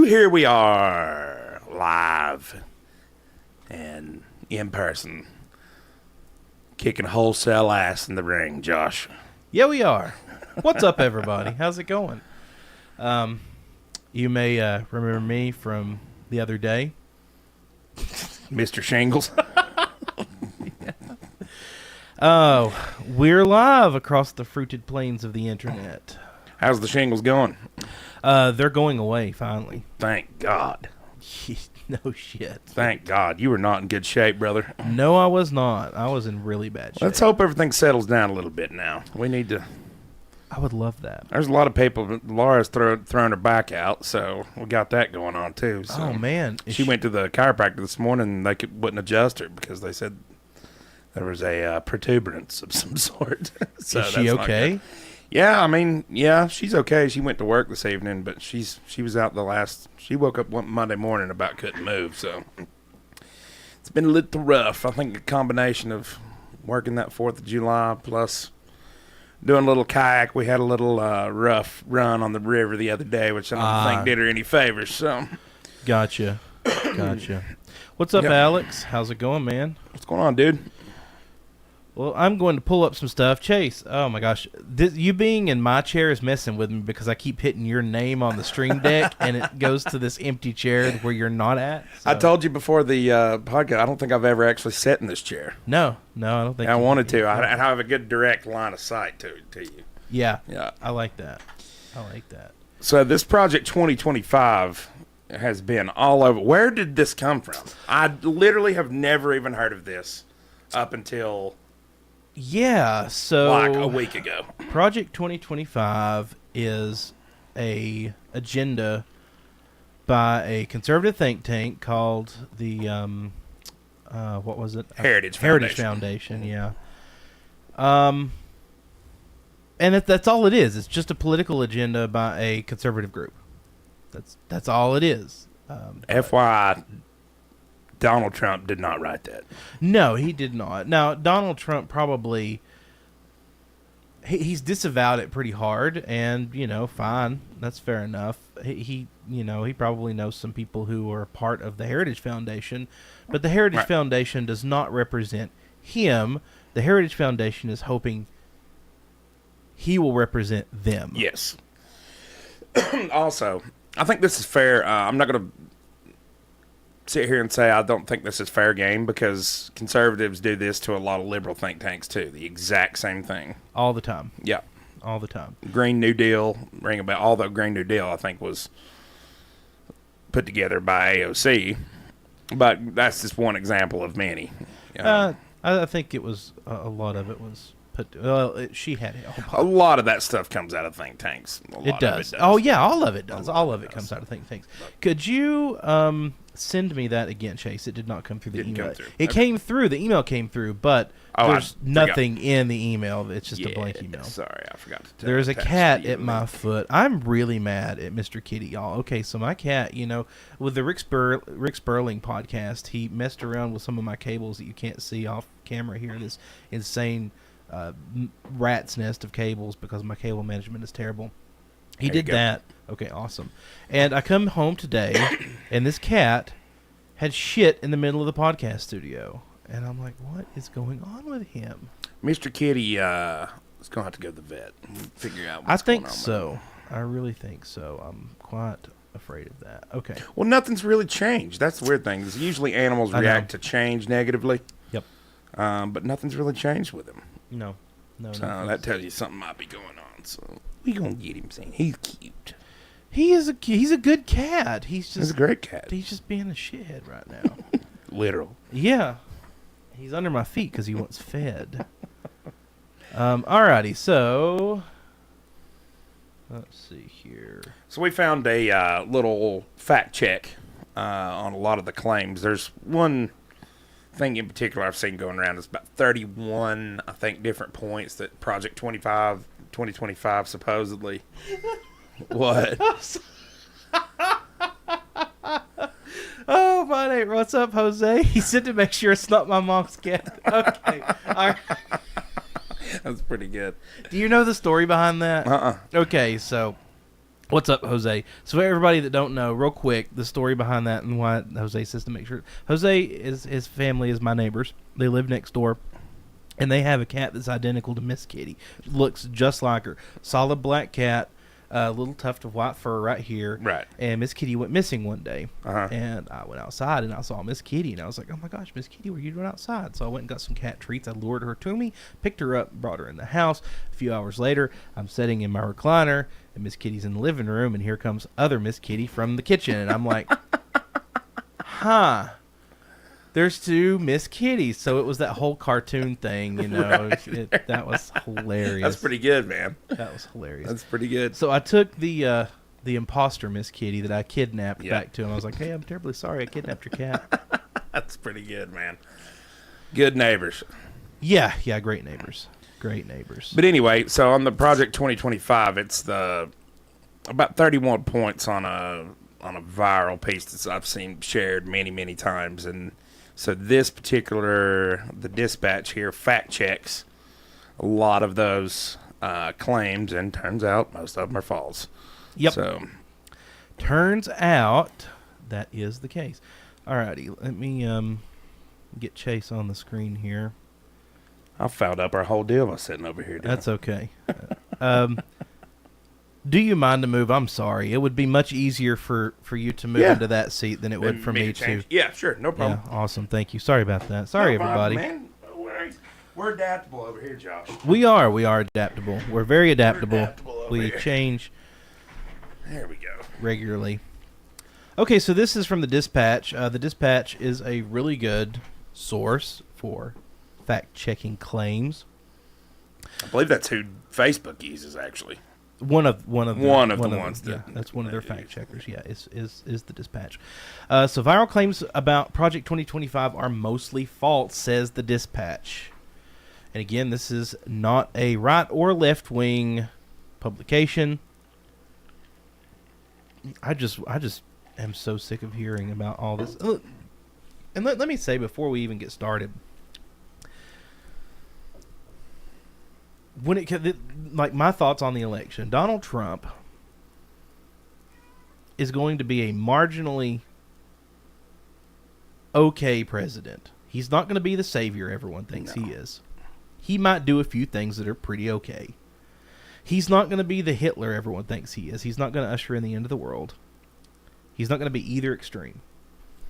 Here we are, live and in person, kicking wholesale ass in the ring, Josh. Yeah, we are. What's up, everybody? How's it going? You may remember me from the other day. Mr. Shingles. Oh, we're live across the fruited plains of the internet. How's the shingles going? They're going away, finally. Thank God. No shit. Thank God. You were not in good shape, brother. No, I was not. I was in really bad shape. Let's hope everything settles down a little bit now. We need to... I would love that. There's a lot of people. Laura's thrown her back out, so we got that going on, too. So Oh, man. She went to the chiropractor this morning, and they wouldn't adjust her because they said there was a protuberance of some sort. So Is she okay? Yeah, I mean, yeah, she's okay. She went to work this evening, but she was out she woke up one Monday morning about couldn't move, so it's been a little rough. I think a combination of working that 4th of July plus doing a little kayak. We had a little rough run on the river the other day, which I don't think did her any favors, so. Gotcha. What's up, Alex? How's it going, man? What's going on, dude? Well, I'm going to pull up some stuff. Chase, oh my gosh. You being in my chair is messing with me because I keep hitting your name on the stream deck and it goes to this empty chair where you're not at. So. I told you before the podcast, I don't think I've ever actually sat in this chair. No, I don't think I wanted to. I have a good direct line of sight to you. Yeah. Yeah. I like that. So this Project 2025 has been all over. Where did this come from? I literally have never even heard of this up until... Yeah, so like a week ago. Project 2025 is a agenda by a conservative think tank called the what was it? Heritage Foundation, yeah. And that's all it is. It's just a political agenda by a conservative group. That's all it is. FYI, Donald Trump did not write that. No, he did not. Now, Donald Trump probably... He's disavowed it pretty hard, and, fine. That's fair enough. He probably knows some people who are part of the Heritage Foundation, but the Heritage Foundation does not represent him. The Heritage Foundation is hoping he will represent them. Yes. Also, I think this is fair. I'm not going to sit here and say I don't think this is fair game because conservatives do this to a lot of liberal think tanks too. The exact same thing. All the time. Yeah. All the time. Green New Deal, although Green New Deal I think was put together by AOC, but that's just one example of many. I think it was a lot of it was put. Well, she had help. A lot of that stuff comes out of think tanks. It does. Oh yeah, all of it does. All of it comes out of think tanks. Could you send me that again, Chase? It did not come through the email. It came through. The email came through, but there's nothing in the email. It's just a blank email. Sorry, I forgot to tell There's a cat at my foot. I'm really mad at Mr. Kitty, y'all. Okay, so my cat, with the Rick Sperling podcast, he messed around with some of my cables that you can't see off camera here. This insane rat's nest of cables because my cable management is terrible. He did that. Okay, awesome. And I come home today, and this cat had shit in the middle of the podcast studio. And I'm like, what is going on with him? Mr. Kitty is going to have to go to the vet and figure out what's going on. I think so. I really think so. I'm quite afraid of that. Okay. Well, nothing's really changed. That's the weird thing. Is usually animals react to change negatively. Yep. But nothing's really changed with him. No. So that tells you something might be going on. So we gonna get him seen. He's cute. He's a good cat. He's He's just being a shithead right now. Literal. Yeah. He's under my feet because he wants fed. Alrighty, so let's see here. So we found a little fact check on a lot of the claims. There's one thing in particular I've seen going around. It's about 31, I think, different points that Project 2025 supposedly. What? Oh, my name. What's up, Jose? He said to make sure it's not my mom's cat. Okay. All right. That's pretty good. Do you know the story behind that? Uh-uh. Okay, so What's up, Jose? So for everybody that don't know, real quick, the story behind that and why Jose says to make sure. Jose is his family is my neighbors. They live next door, and they have a cat that's identical to Miss Kitty. Looks just like her. Solid black cat, a little tuft of white fur right here. Right. And Miss Kitty went missing one day, Uh-huh. and I went outside and I saw Miss Kitty, and I was like, "Oh my gosh, Miss Kitty, what are you doing outside?" So I went and got some cat treats. I lured her to me, picked her up, brought her in the house. A few hours later, I'm sitting in my recliner, and Miss Kitty's in the living room, and here comes other Miss Kitty from the kitchen, and I'm like, "Huh." There's two Miss Kitties, so it was that whole cartoon thing, you know. Right. That was hilarious. That's pretty good, man. That was hilarious. That's pretty good. So I took the imposter Miss Kitty that I kidnapped Yeah. back to him. I was like, "Hey, I'm terribly sorry I kidnapped your cat." That's pretty good, man. Good neighbors. Yeah, great neighbors. Great neighbors. But anyway, so on the Project 2025, it's the about 31 points on a viral piece that I've seen shared many, many times. And so this particular, the dispatch here, fact checks a lot of those claims, and turns out most of them are false. Yep. So Turns out that is the case. Alrighty, let me get Chase on the screen here. I fouled up our whole deal by sitting over here. That's okay. Do you mind to move? I'm sorry. It would be much easier for you to move Yeah. into that seat than it would for me to. change. Yeah, sure, no Yeah, problem. awesome. Thank you. Sorry about that. Sorry, No problem, everybody. man. We're adaptable over here, Josh. We are adaptable. We're very adaptable. adaptable over We here. change There we go. regularly. Okay, so this is from the Dispatch. The Dispatch is a really good source for fact-checking claims. I believe that's who Facebook uses, actually. One of the ones that- yeah, that's one of their that fact use. checkers. Yeah, is the Dispatch. So viral claims about Project 2025 are mostly false, says the Dispatch. And again, this is not a right or left wing publication. I just am so sick of hearing about all this. Look, and let me say before we even get started, when like my thoughts on the election, Donald Trump is going to be a marginally okay president. He's not going to be the savior everyone thinks he is. He might do a few things that are pretty okay. He's not going to be the Hitler everyone thinks he is. He's not going to usher in the end of the world. He's not going to be either extreme.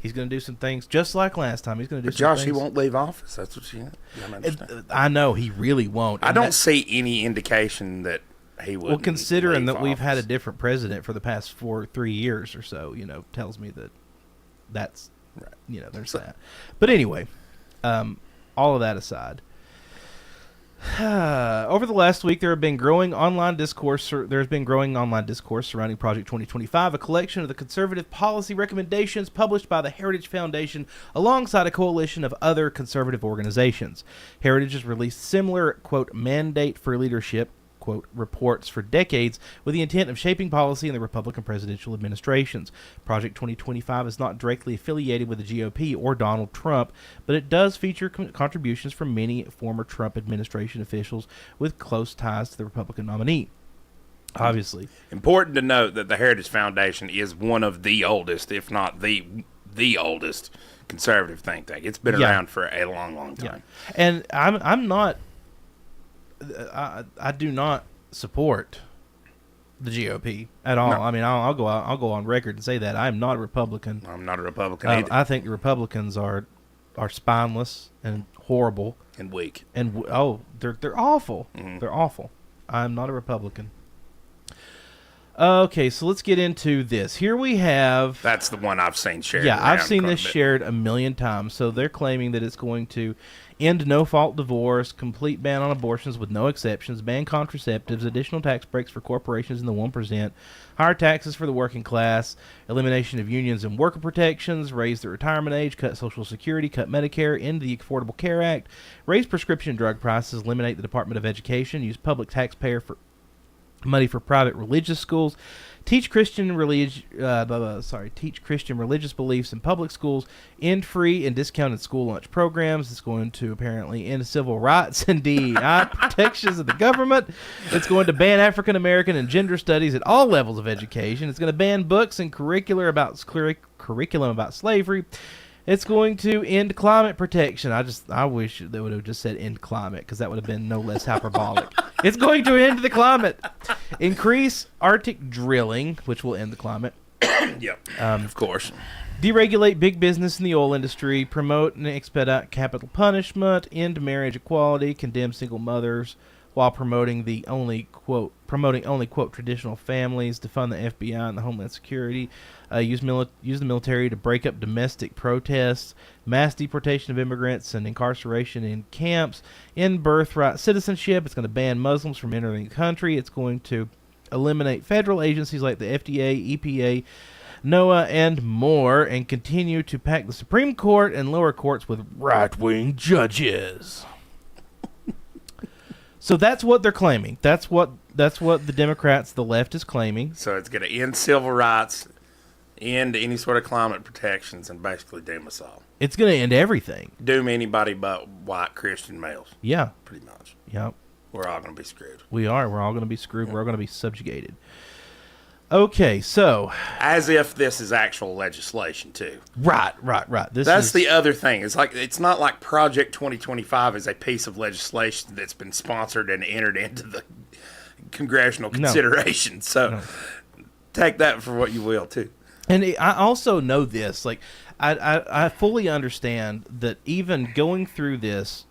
He's going to do some things just like last time. He's going to do But some Josh, things. he won't leave office. That's what you don't understand. I know he really won't. I And don't that- see any indication that he would. Well, considering that we've had a different president for the past 3 years or so, tells me that that's, Right. there's that. But anyway, all of that aside, over the last week there's been growing online discourse surrounding Project 2025, a collection of the conservative policy recommendations published by the Heritage Foundation alongside a coalition of other conservative organizations. Heritage has released similar, quote, mandate for leadership, quote, reports for decades with the intent of shaping policy in the Republican presidential administrations. Project 2025 is not directly affiliated with the GOP or Donald Trump, but it does feature contributions from many former Trump administration officials with close ties to the Republican nominee. Obviously. Important to note that the Heritage Foundation is one of the oldest, if not the oldest, conservative think tank. It's been Yeah. around for a long, long time. Yeah. And I'm not I do not support the GOP at all. No. I mean, I'll go on record and say that I'm not a Republican. I'm not a Republican either, I think the Republicans are spineless and horrible and weak. and they're awful. Mhm. They're awful. I'm not a Republican. Okay, so let's get into this. Here we have That's the one I've seen shared. yeah, I've around seen quite a this bit. shared a million times. So they're claiming that it's going to end no-fault divorce, complete ban on abortions with no exceptions, ban contraceptives, additional tax breaks for corporations in the 1%, higher taxes for the working class, elimination of unions and worker protections, raise the retirement age, cut Social Security, cut Medicare, end the Affordable Care Act, raise prescription drug prices, eliminate the Department of Education, use public taxpayer money for private religious schools, teach Christian religious beliefs in public schools, end free and discounted school lunch programs. It's going to apparently end civil rights and DEI protections of the government. It's going to ban African American and gender studies at all levels of education. It's going to ban books and curriculum about slavery. It's going to end climate protection. I wish they would have just said end climate, because that would have been no less hyperbolic. It's going to end the climate. Increase Arctic drilling, which will end the climate. Yep. Of course. Deregulate big business in the oil industry. Promote and expedite capital punishment. End marriage equality. Condemn single mothers while promoting only quote traditional families. Defund the FBI and the Homeland Security. Use the military to break up domestic protests. Mass deportation of immigrants and incarceration in camps. End birthright citizenship. It's going to ban Muslims from entering the country. It's going to eliminate federal agencies like the FDA, EPA, NOAA, and more, and continue to pack the Supreme Court and lower courts with right-wing judges. So that's what they're claiming. That's what the Democrats, the left, is claiming. So it's going to end civil rights, end any sort of climate protections, and basically doom us all. It's going to end everything. Doom anybody but white Christian males. Yeah. Pretty much. Yeah. We're all going to be screwed. We are. We're all going to be screwed. We're all going to be subjugated. Okay, so... As if this is actual legislation, too. Right. That's the other thing. It's not like Project 2025 is a piece of legislation that's been sponsored and entered into the congressional consideration. No. So take that for what you will, too. And I also know this. Like, I fully understand that even going through this,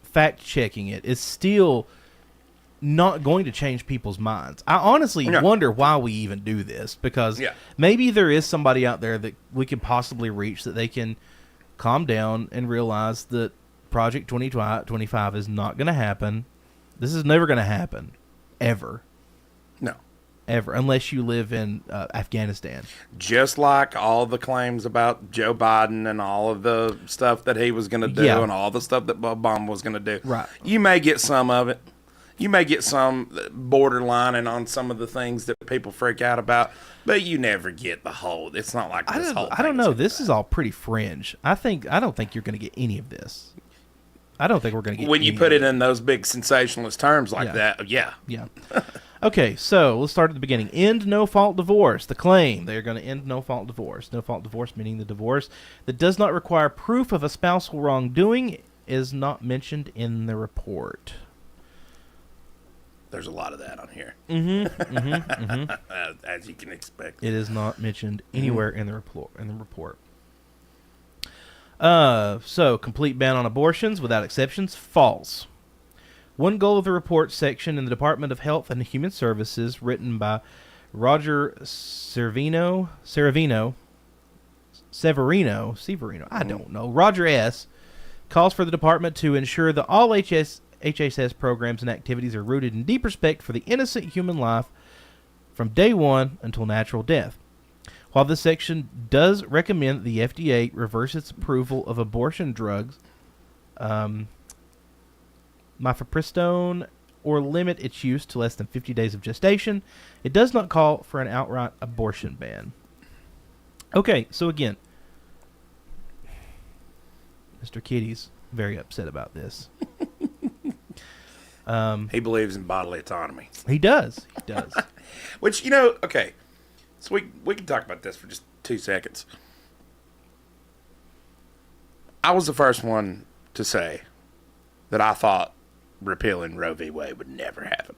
fact-checking it, is still not going to change people's minds. I honestly wonder why we even do this, because maybe there is somebody out there that we could possibly reach that they can calm down and realize that Project 2025 is not going to happen. This is never going to happen. Ever. No. Ever. Unless you live in Afghanistan. Just like all the claims about Joe Biden and all of the stuff that he was going to do and all the stuff that Obama was going to do. Right. You may get some of it. You may get some borderlining on some of the things that people freak out about, but you never get the whole. It's not like this whole thing. I don't know. This is all pretty fringe. I don't think you're going to get any of this. I don't think we're going to get when you put it in those big sensationalist terms like that. Yeah. Okay, so let's start at the beginning. End no-fault divorce. The claim they're going to end no-fault divorce. No-fault divorce meaning the divorce that does not require proof of a spousal wrongdoing is not mentioned in the report. There's a lot of that on here. As you can expect. It is not mentioned anywhere in the report. So, complete ban on abortions without exceptions, false. One goal of the report section in the Department of Health and Human Services, written by Roger Severino, I don't know, Roger S., calls for the department to ensure that all HHS programs and activities are rooted in deep respect for the innocent human life from day one until natural death. While this section does recommend that the FDA reverse its approval of abortion drugs, mifepristone, or limit its use to less than 50 days of gestation, it does not call for an outright abortion ban. Okay, so again, Mr. Kitty's very upset about this. He believes in bodily autonomy. He does. Which, okay. So we can talk about this for just 2 seconds. I was the first one to say that I thought repealing Roe v. Wade would never happen.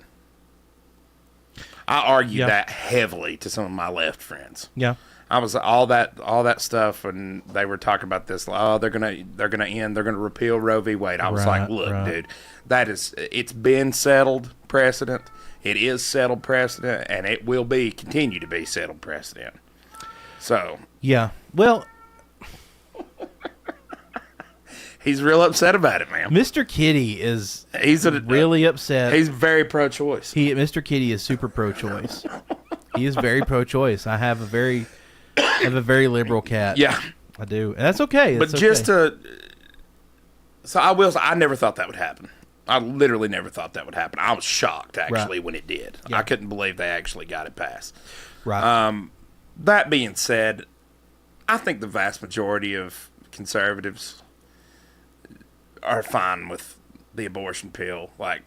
I argued that heavily to some of my left friends. Yeah. I was all that stuff, and they were talking about this. They're gonna repeal Roe v. Wade. I was like, look, dude, it's been settled precedent. It is settled precedent, and it will continue to be settled precedent. So yeah, well, he's real upset about it, man. Mr. Kitty is really upset. He's very pro-choice. Mr. Kitty is super pro-choice. He is very pro-choice. I have a very liberal cat. Yeah, I do, and that's okay. So I never thought that would happen. I literally never thought that would happen. I was shocked, actually, when it did. Yeah. I couldn't believe they actually got it passed. Right. That being said, I think the vast majority of conservatives are fine with the abortion pill, like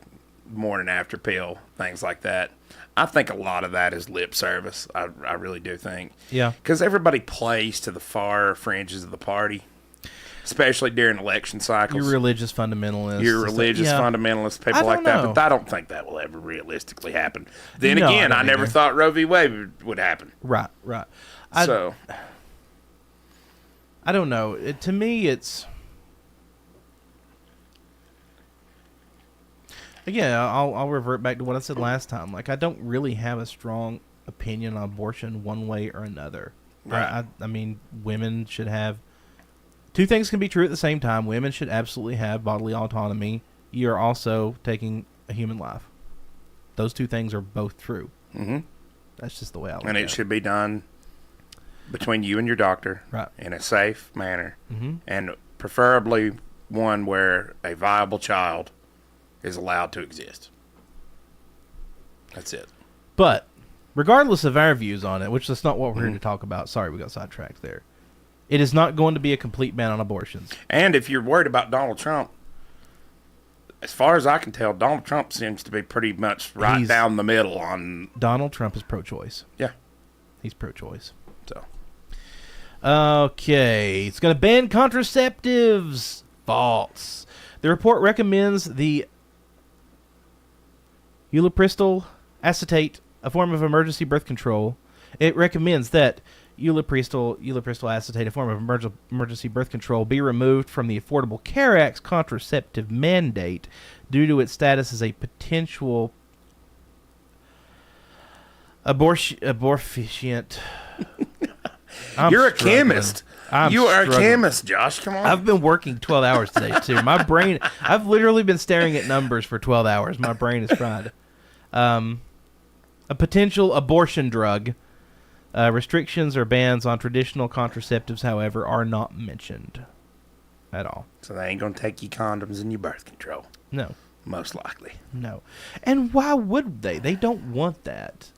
morning after pill, things like that. I think a lot of that is lip service. I really do think. Yeah. Because everybody plays to the far fringes of the party, especially during election cycles. Your religious fundamentalists. Your religious Yeah. fundamentalists, I people like don't that. know. But I don't think that will ever realistically happen. Then No, again, I I don't never either. thought Roe v. Wade would happen. Right. So, I don't know. To me, it's... Again, I'll revert back to what I said last time. Like, I don't really have a strong opinion on abortion one way or another. Right. I mean, women should have... Two things can be true at the same time. Women should absolutely have bodily autonomy. You're also taking a human life. Those two things are both true. mm-hmm. That's just the way I look And at it should be done between you and your doctor Right. in a safe manner, Mm-hmm. and preferably one where a viable child is allowed to exist. That's it. But regardless of our views on it, which that's not what we're here to talk about. Sorry, we got sidetracked there. It is not going to be a complete ban on abortions. And if you're worried about Donald Trump, as far as I can tell, Donald Trump seems to be pretty much right He's- down the middle on. Donald Trump is pro-choice. Yeah. He's pro-choice. So Okay, it's going to ban contraceptives. False. The report recommends the ulipristal acetate, a form of emergency birth control. It recommends that ulipristal acetate, a form of emergency birth control, be removed from the Affordable Care Act's contraceptive mandate due to its status as a potential abortifacient. you're a chemist. I'm You are a struggling. chemist, Josh. Come on. I've been working 12 hours today, too. My brain, I've literally been staring at numbers for 12 hours. My brain is fried. A potential abortion drug. Restrictions or bans on traditional contraceptives, however, are not mentioned at all. So they ain't gonna take you condoms and your birth control, No, most likely. no. And why would they? They don't want that.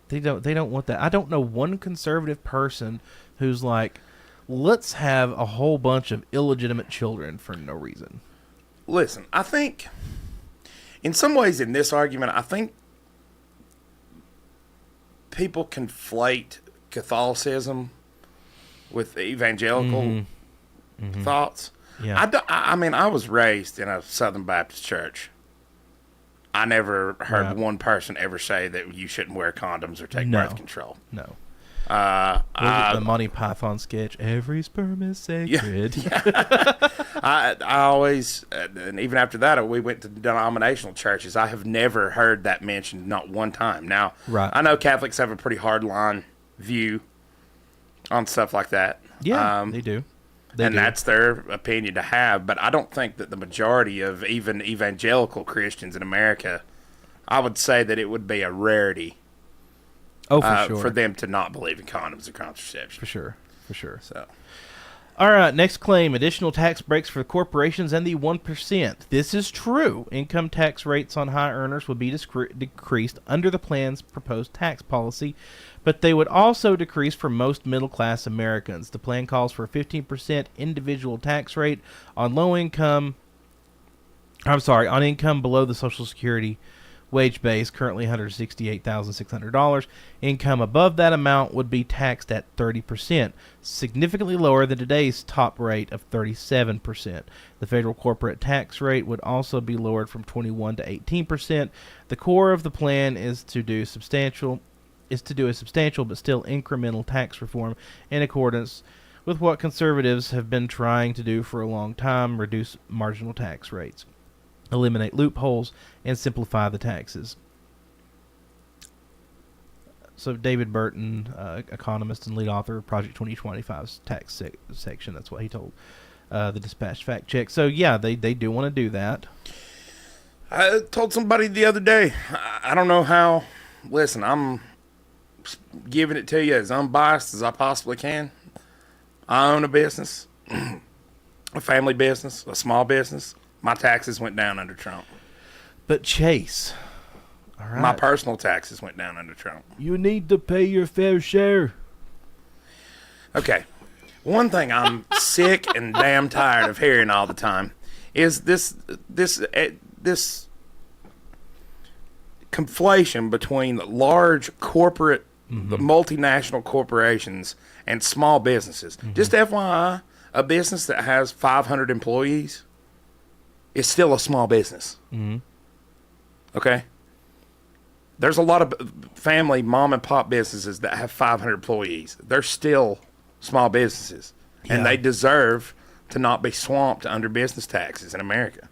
They don't want that. I don't know one conservative person who's like, let's have a whole bunch of illegitimate children for no reason. Listen, I think, in some ways, in this argument, I think people conflate Catholicism with evangelical thoughts. Yeah. I mean, I was raised in a Southern Baptist church. I never heard Right. one person ever say that you shouldn't wear condoms or take No. birth control. No. Uh, Was it the Monty Python sketch? Every sperm is sacred. I always, and even after that, we went to denominational churches. I have never heard that mentioned, not one time. Now, Right. I know Catholics have a pretty hard line view on stuff like that. Yeah, they do. They and do. that's their opinion to have. But I don't think that the majority of even evangelical Christians in America, I would say that it would be a rarity Oh, for sure. for them to not believe in condoms or contraception. For sure. For sure. So, All right, next claim. Additional tax breaks for corporations and the 1%. This is true. Income tax rates on high earners would be decreased under the plan's proposed tax policy, but they would also decrease for most middle-class Americans. The plan calls for a 15% individual tax rate on on income below the Social Security wage base, currently $168,600. Income above that amount would be taxed at 30%, significantly lower than today's top rate of 37%. The federal corporate tax rate would also be lowered from 21 to 18%. The core of the plan is to do a substantial but still incremental tax reform in accordance with what conservatives have been trying to do for a long time: reduce marginal tax rates, eliminate loopholes, and simplify the taxes. So David Burton, economist and lead author of Project 2025's tax section, that's what he told the Dispatch Fact Check. So yeah, they do want to do that. I told somebody the other day, I don't know how. Listen, I'm giving it to you as unbiased as I possibly can. I own a business, a family business, a small business. My taxes went down under Trump. But Chase, all right. My personal taxes went down under Trump. You need to pay your fair share. Okay. One thing I'm sick and damn tired of hearing all the time is this conflation between large corporate, multinational corporations and small businesses. Just FYI, a business that has 500 employees is still a small business. Okay? There's a lot of family mom and pop businesses that have 500 employees. They're still small businesses, and they deserve to not be swamped under business taxes in America.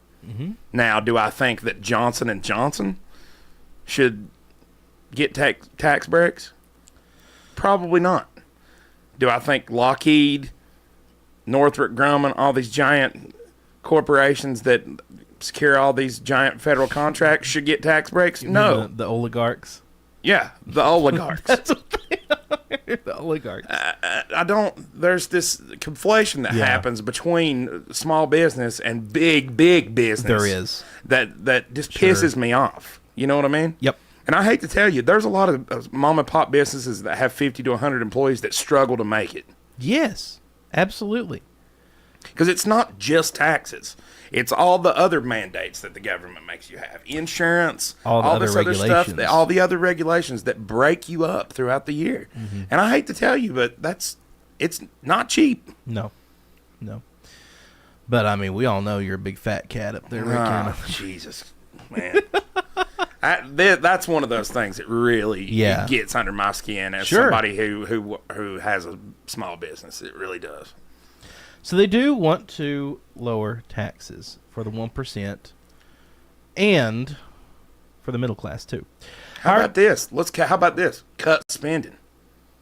Now, do I think that Johnson and Johnson should get tax breaks? Probably not. Do I think Lockheed, Northrop Grumman, all these giant corporations that secure all these giant federal contracts should get tax breaks? No. The oligarchs. Yeah, the oligarchs. That's what they are. The oligarchs. I don't. There's this conflation that happens between small business and big business. There is. That just pisses me off. You know what I mean? Yep. And I hate to tell you, there's a lot of mom and pop businesses that have 50 to 100 employees that struggle to make it. Yes, absolutely. Because it's not just taxes. It's all the other mandates that the government makes you have. Insurance, all the other this other stuff, regulations. all the other regulations that break you up throughout the year. And I hate to tell you, but it's not cheap. No. But, I mean, we all know you're a big fat cat up there, Rick. Jesus, man. That's one of those things that really gets under my skin as somebody who has a small business. It really does. So they do want to lower taxes for the 1% and for the middle class too. How about this? How about this? Cut spending.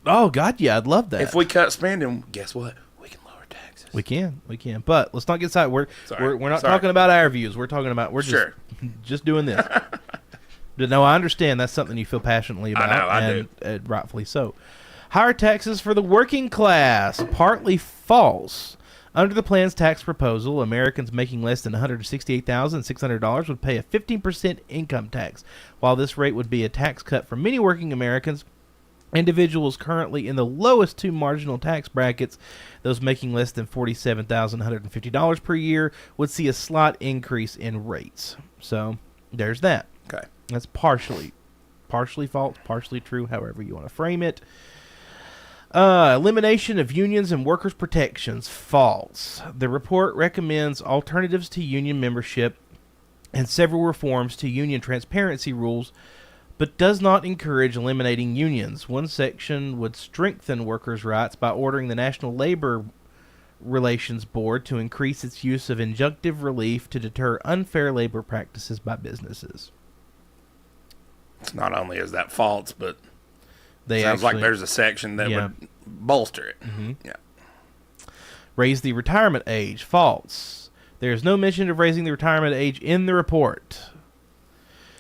Oh God, yeah, I'd love that. If we cut spending, guess what? We can lower taxes. We can. But let's not get side. We're not talking about our views. We're just doing this. No, I understand that's something you feel passionately about. I do. And rightfully so. Higher taxes for the working class, partly false. Under the plan's tax proposal, Americans making less than $168,600 would pay a 15% income tax. While this rate would be a tax cut for many working Americans, individuals currently in the lowest two marginal tax brackets, those making less than $47,150 per year, would see a slight increase in rates. So, there's that. Okay. That's partially false, partially true, however you want to frame it. Elimination of unions and workers' protections, false. The report recommends alternatives to union membership and several reforms to union transparency rules, but does not encourage eliminating unions. One section would strengthen workers' rights by ordering the National Labor Relations Board to increase its use of injunctive relief to deter unfair labor practices by businesses. It's not only is that false, but They sounds like there's a section that would bolster it. Yeah. Raise the retirement age, false. There's no mention of raising the retirement age in the report.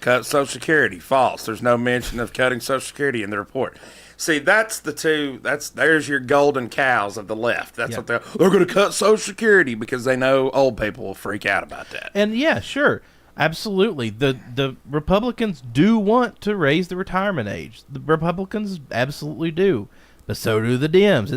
Cut Social Security, false. There's no mention of cutting Social Security in the report. See, that's the two. There's your golden cows of the left. That's what they're going to cut Social Security because they know old people will freak out about that. And yeah, sure. Absolutely. The Republicans do want to raise the retirement age. The Republicans absolutely do. But so do the Dems.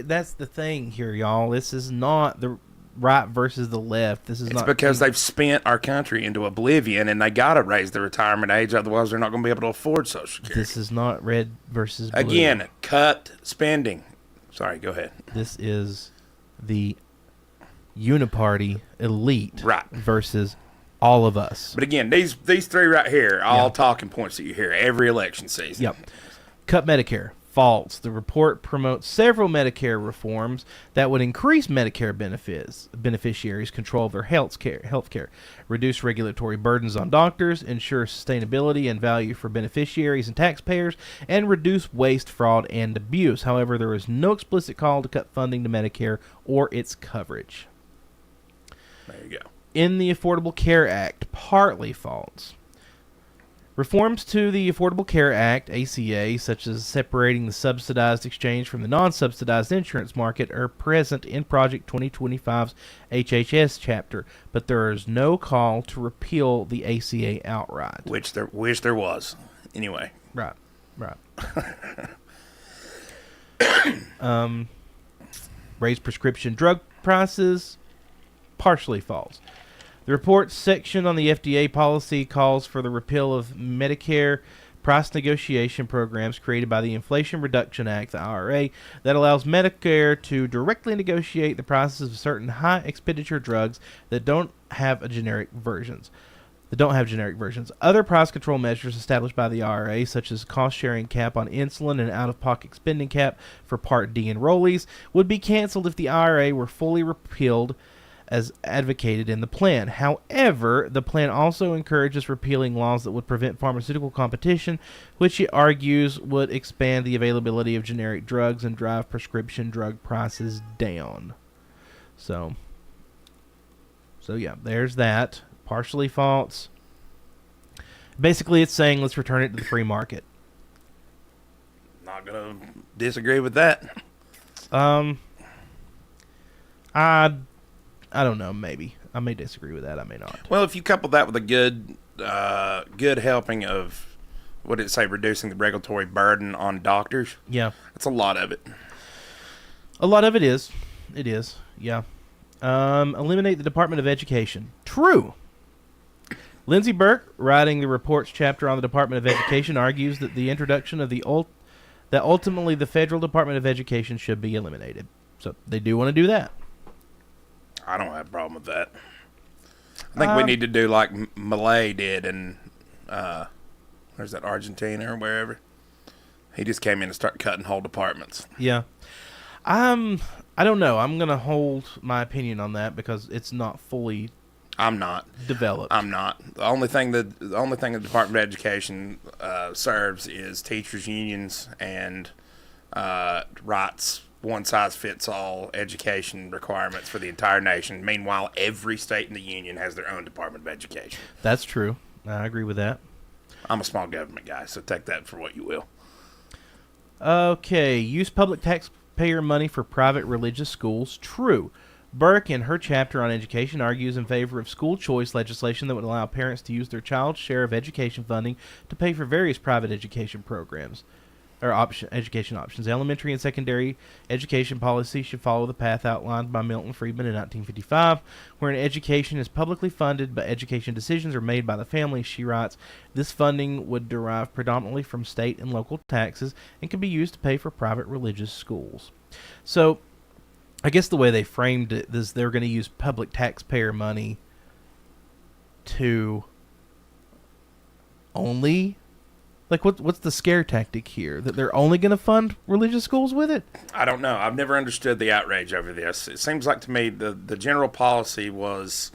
That's the thing here, y'all. This is not the right versus the left. It's because they've spent our country into oblivion and they got to raise the retirement age. Otherwise, they're not going to be able to afford Social Security. This is not red versus blue. Again, cut spending. Sorry, go ahead. This is the uniparty elite versus all of us. But again, these three right here, all talking points that you hear every election season. Yep. Cut Medicare. False. The report promotes several Medicare reforms that would increase Medicare beneficiaries' control of their health care, reduce regulatory burdens on doctors, ensure sustainability and value for beneficiaries and taxpayers, and reduce waste, fraud, and abuse. However, there is no explicit call to cut funding to Medicare or its coverage. There you go. In the Affordable Care Act, partly false. Reforms to the Affordable Care Act, ACA, such as separating the subsidized exchange from the non-subsidized insurance market, are present in Project 2025's HHS chapter, but there is no call to repeal the ACA outright. Wish there was. Anyway. Right. Raise prescription drug prices, partially false. The report section on the FDA policy calls for the repeal of Medicare price negotiation programs created by the Inflation Reduction Act, the IRA, that allows Medicare to directly negotiate the prices of certain high expenditure drugs that don't have generic versions. Other price control measures established by the IRA, such as cost-sharing cap on insulin and out-of-pocket spending cap for Part D enrollees, would be canceled if the IRA were fully repealed as advocated in the plan. However, the plan also encourages repealing laws that would prevent pharmaceutical competition, which it argues would expand the availability of generic drugs and drive prescription drug prices down. So yeah, there's that. Partially false. Basically, it's saying let's return it to the free market. Not going to disagree with that. I don't know, maybe. I may disagree with that, I may not. Well, if you couple that with a good helping of, what did it say, reducing the regulatory burden on doctors? Yeah. That's a lot of it. A lot of it is. It is, yeah. Eliminate the Department of Education. True. Lindsey Burke, writing the report's chapter on the Department of Education, argues that the introduction of that ultimately the Federal Department of Education should be eliminated. So they do want to do that. I don't have a problem with that. I think we need to do like Malay did in, where's that, Argentina or wherever. He just came in and started cutting whole departments. Yeah. I don't know. I'm going to hold my opinion on that because it's not fully I'm not developed. I'm not. The only thing the Department of Education serves is teachers' unions and writes one-size-fits-all education requirements for the entire nation. Meanwhile, every state in the union has their own Department of Education. That's true. I agree with that. I'm a small government guy, so take that for what you will. Okay. Use public taxpayer money for private religious schools. True. Burke, in her chapter on education, argues in favor of school choice legislation that would allow parents to use their child's share of education funding to pay for various private education programs. Or education options. Elementary and secondary education policy should follow the path outlined by Milton Friedman in 1955, wherein education is publicly funded, but education decisions are made by the family. She writes, this funding would derive predominantly from state and local taxes and can be used to pay for private religious schools. So, I guess the way they framed it is they're going to use public taxpayer money to only... Like, what's the scare tactic here? That they're only going to fund religious schools with it? I don't know. I've never understood the outrage over this. It seems like to me the general policy was,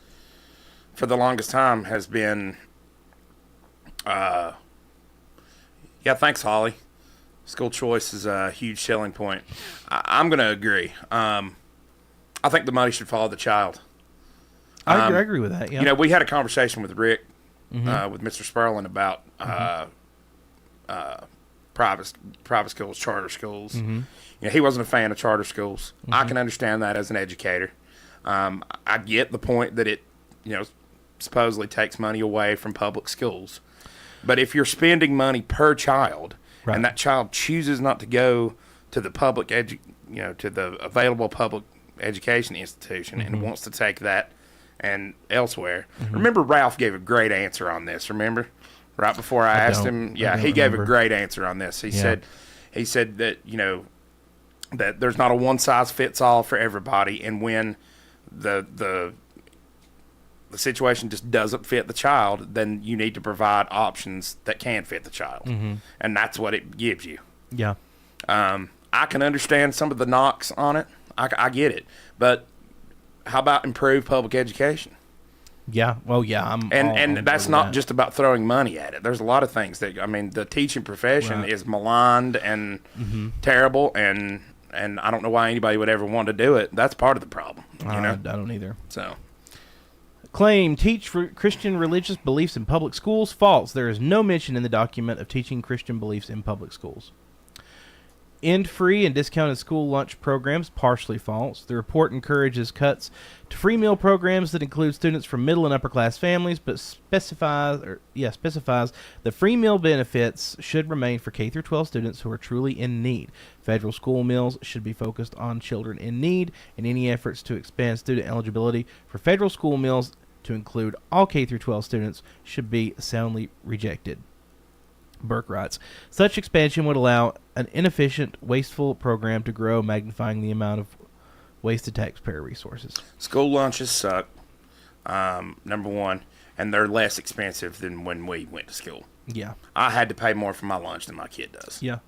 for the longest time, has been, yeah, thanks, Holly. School choice is a huge selling point. I'm going to agree. I think the money should follow the child. I agree with that, yeah. You know, we had a conversation with Rick, Mm-hmm. with Mr. Sperling about private schools, charter schools. Mm-hmm. You know, he wasn't a fan of charter schools. Mm-hmm. I can understand that as an educator. I get the point that it, you know, supposedly takes money away from public schools. But if you're spending money per child, right, and that child chooses not to go to the to the available public education institution, mm-hmm, and wants to take that and elsewhere. Mm-hmm. Remember, Ralph gave a great answer on this. Remember, right before I asked him, yeah, he gave a great answer on this. He said that, you know, that there's not a one size fits all for everybody, and when the situation just doesn't fit the child, then you need to provide options that can fit the child, mm-hmm, and that's what it gives you. Yeah. I can understand some of the knocks on it. I get it, but how about improve public education? Yeah. Well, yeah. And that's not just about throwing money at it. There's a lot of things that, I mean, the teaching profession is maligned and terrible, and I don't know why anybody would ever want to do it. That's part of the problem. You know? I don't either. So, Claim teach for Christian religious beliefs in public schools. False. There is no mention in the document of teaching Christian beliefs in public schools. End free and discounted school lunch programs. Partially false. The report encourages cuts to free meal programs that include students from middle and upper class families, but specifies the free meal benefits should remain for K through 12 students who are truly in need. Federal school meals should be focused on children in need, and any efforts to expand student eligibility for federal school meals to include all K through 12 students should be soundly rejected. Burke writes, such expansion would allow an inefficient, wasteful program to grow, magnifying the amount of wasted taxpayer resources. School lunches suck, number one, and they're less expensive than when we went to school. Yeah. I had to pay more for my lunch than my kid does. Yeah.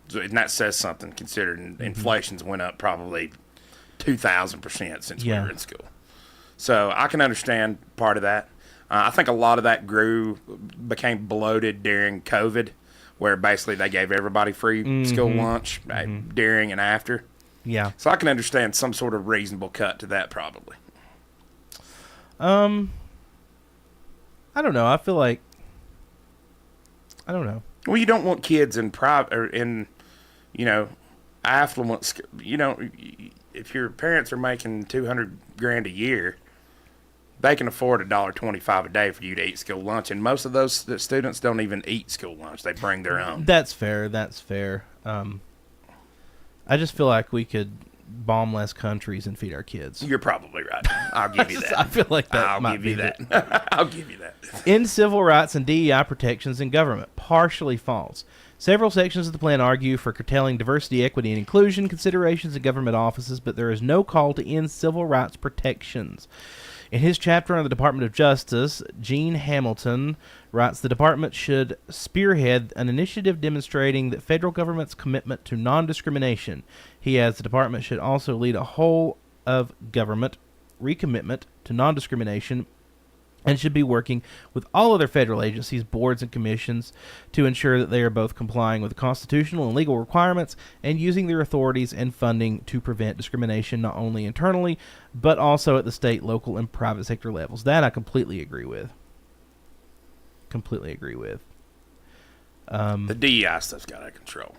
So, and that says something, considering inflation's went up probably 2,000% since we were in school. So I can understand part of that. I think a lot of that became bloated during COVID, where basically they gave everybody free school lunch during and after. Yeah. So I can understand some sort of reasonable cut to that probably. I don't know. I feel like I don't know. Well, you don't want kids in private or in, affluent. If your parents are making $200,000 a year, they can afford $1.25 a day for you to eat school lunch, and most of those students don't even eat school lunch; they bring their own. That's fair. I just feel like we could bomb less countries and feed our kids. You're probably right. I'll give you that. I feel like that I'll might give be you that. I'll give you that. In civil rights and DEI protections in government. Partially false. Several sections of the plan argue for curtailing diversity, equity, and inclusion considerations in government offices, but there is no call to end civil rights protections. In his chapter on the Department of Justice, Gene Hamilton writes the department should spearhead an initiative demonstrating the federal government's commitment to non-discrimination. He adds the department should also lead a whole of government recommitment to non-discrimination and should be working with all other federal agencies, boards, and commissions to ensure that they are both complying with the constitutional and legal requirements and using their authorities and funding to prevent discrimination not only internally, but also at the state, local, and private sector levels. That I completely agree with. The DEI stuff's got out of control.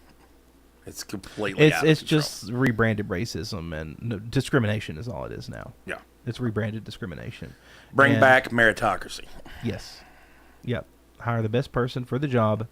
It's completely out of It's control. just rebranded racism, and discrimination is all it is now. Yeah. It's rebranded discrimination. Bring back meritocracy. Yes. Yep. Hire the best person for the job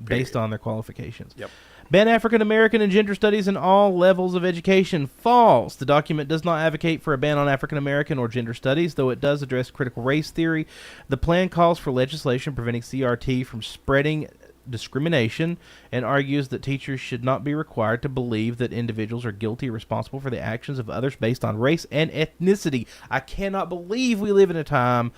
based on their qualifications. Yep. Ban African American and gender studies in all levels of education. False. The document does not advocate for a ban on African American or gender studies, though it does address critical race theory. The plan calls for legislation preventing CRT from spreading discrimination and argues that teachers should not be required to believe that individuals are guilty or responsible for the actions of others based on race and ethnicity. I cannot believe we live in a time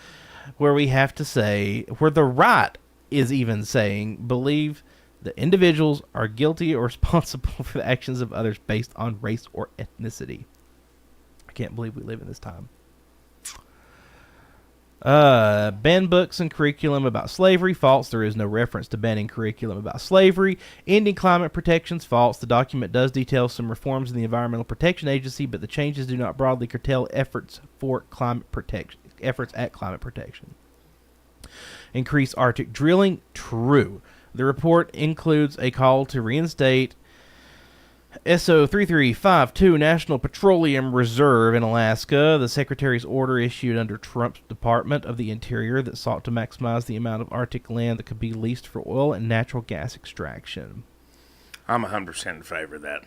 where we have to say, where the right is even saying, believe that individuals are guilty or responsible for the actions of others based on race or ethnicity. I can't believe we live in this time. Ban books and curriculum about slavery. False. There is no reference to banning curriculum about slavery. Ending climate protections. False. The document does detail some reforms in the Environmental Protection Agency, but the changes do not broadly curtail efforts at climate protection. Increase Arctic drilling. True. The report includes a call to reinstate SO 3352 National Petroleum Reserve in Alaska, the Secretary's order issued under Trump's Department of the Interior that sought to maximize the amount of Arctic land that could be leased for oil and natural gas extraction. I'm 100% in favor of that.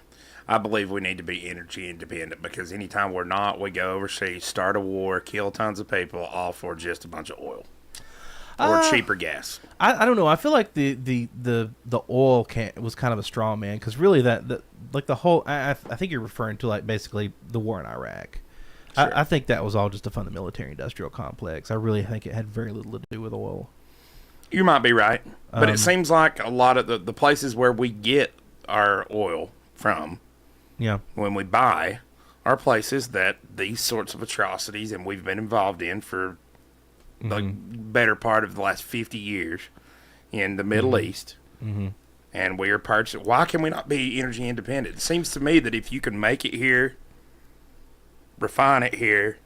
I believe we need to be energy independent because anytime we're not, we go overseas, start a war, kill tons of people, all for just a bunch of oil. Or cheaper gas. I don't know. I feel like the oil was kind of a straw man because really the whole I think you're referring to like basically the war in Iraq. Sure. I think that was all just to fund the military industrial complex. I really think it had very little to do with oil. You might be right, but it seems like a lot of the places where we get our oil from, when we buy, are places that these sorts of atrocities and we've been involved in for the better part of the last 50 years in the Middle East. Mm-hmm. And we are purchasing. Why can we not be energy independent? It seems to me that if you can make it here, refine it here,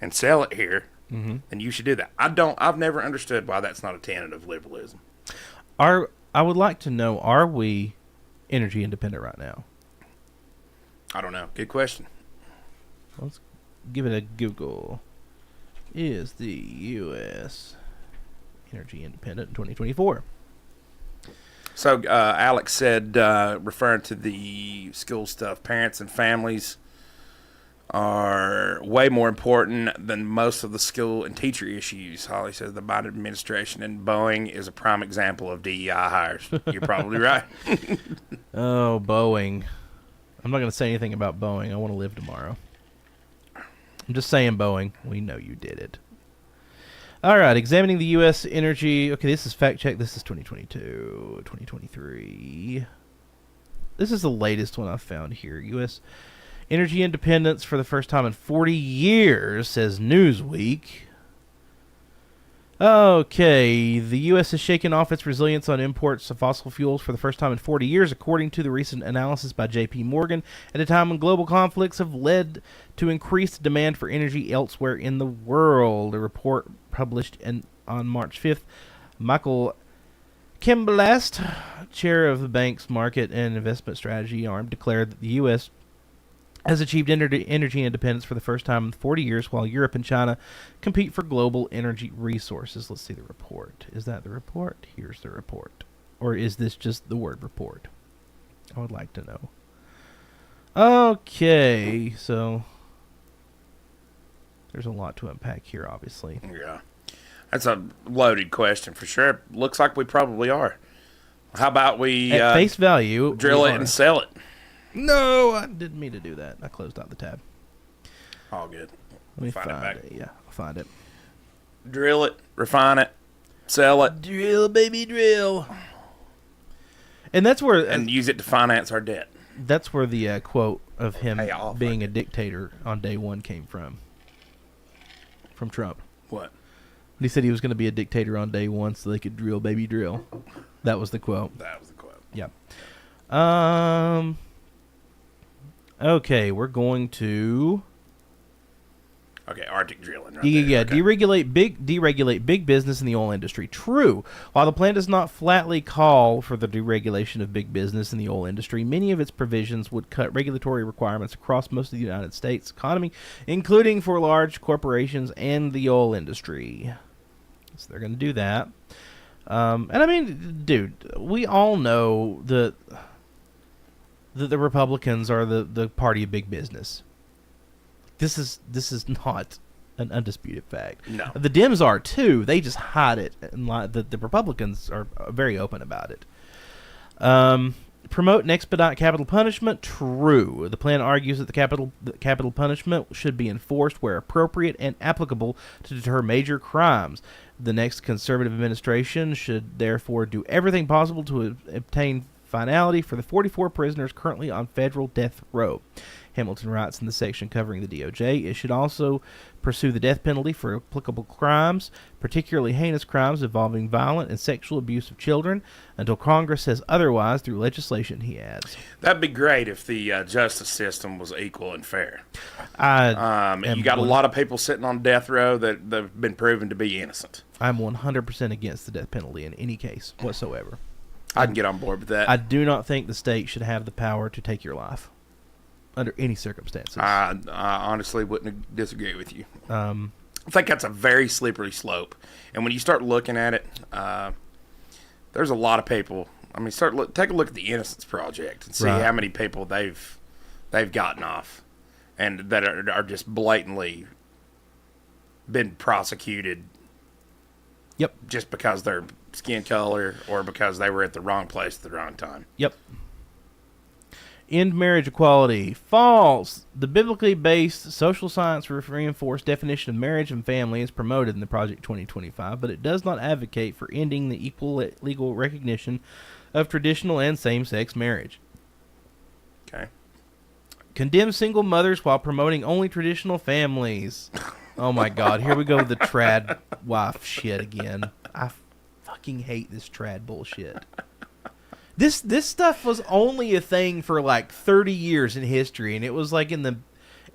and sell it here, then you should do that. I've never understood why that's not a tenet of liberalism. I would like to know, are we energy independent right now? I don't know. Good question. Let's give it a Google. Is the U.S. energy independent in 2024? So Alex said, referring to the school stuff, parents and families are way more important than most of the school and teacher issues. Holly says the Biden administration and Boeing is a prime example of DEI hires. You're probably right. Oh, Boeing. I'm not going to say anything about Boeing. I want to live tomorrow. I'm just saying, Boeing. We know you did it. All right, examining the U.S. energy. Okay, this is fact check. This is 2022, 2023. This is the latest one I've found here. U.S. energy independence for the first time in 40 years, says Newsweek. Okay, the U.S. has shaken off its reliance on imports of fossil fuels for the first time in 40 years, according to the recent analysis by J.P. Morgan, at a time when global conflicts have led to increased demand for energy elsewhere in the world. A report published on March 5th, Michael Kimblast, chair of the bank's market and investment strategy arm, declared that the U.S. has achieved energy independence for the first time in 40 years, while Europe and China compete for global energy resources. Let's see the report. Is that the report? Here's the report. Or is this just the word report? I would like to know. Okay, so there's a lot to unpack here, obviously. Yeah. That's a loaded question for sure. Looks like we probably are. How about we At face value, drill we it are. and sell it? No, I didn't mean to do that. I closed out the tab. All good. Let me Find it back. Yeah, I'll find it. Drill it, refine it, sell it, Drill, baby, drill. And that's where and use it to finance our debt. that's where the quote of him Pay off being our a dictator on day one came from. From Trump. What? He said he was going to be a dictator on day one so they could drill, baby, drill. That was the quote. That was the quote. Yep. Okay, we're going to Okay, Arctic drilling. Right yeah, there. Okay. deregulate big business in the oil industry. True. While the plan does not flatly call for the deregulation of big business in the oil industry, many of its provisions would cut regulatory requirements across most of the United States economy, including for large corporations and the oil industry. So they're going to do that. And I mean, dude, we all know that the Republicans are the party of big business. This is not an undisputed fact. No. The Dems are too. They just hide it. And the Republicans are very open about it. Promote and expedite capital punishment. True. The plan argues that the capital punishment should be enforced where appropriate and applicable to deter major crimes. The next conservative administration should therefore do everything possible to obtain finality for the 44 prisoners currently on federal death row. Hamilton writes in the section covering the DOJ, it should also pursue the death penalty for applicable crimes, particularly heinous crimes involving violent and sexual abuse of children, until Congress says otherwise through legislation, he adds. That'd be great if the justice system was equal and fair. You I'm got a lot of people sitting on death row that have been proven to be innocent. 100% against the death penalty in any case whatsoever. I can get on board with that. I do not think the state should have the power to take your life under any circumstances. I honestly wouldn't disagree with you. I think that's a very slippery slope. And when you start looking at it, there's a lot of people. I mean, take a look at the Innocence Project and see Right. how many people they've gotten off, and that are just blatantly been prosecuted. Yep. Just because their skin color or because they were at the wrong place at the wrong time. Yep. End marriage equality. False. The biblically based social science reinforced definition of marriage and family is promoted in the Project 2025, but it does not advocate for ending the equal legal recognition of traditional and same-sex marriage. Okay. Condemn single mothers while promoting only traditional families. Oh my God, here we go with the trad wife shit again. I fucking hate this trad bullshit. This stuff was only a thing for like 30 years in history, and it was like in the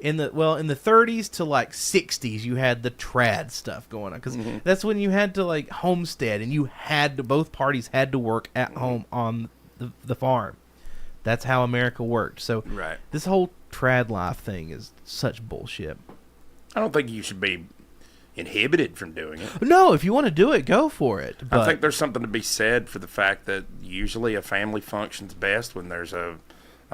in the 30s to like 60s, you had the trad stuff going on because that's when you had to like homestead, and you had to, both parties had to work at home on the farm. That's how America worked. So Right. this whole trad life thing is such bullshit. I don't think you should be inhibited from doing it. No, if you want to do it, go for it. But I think there's something to be said for the fact that usually a family functions best when there's a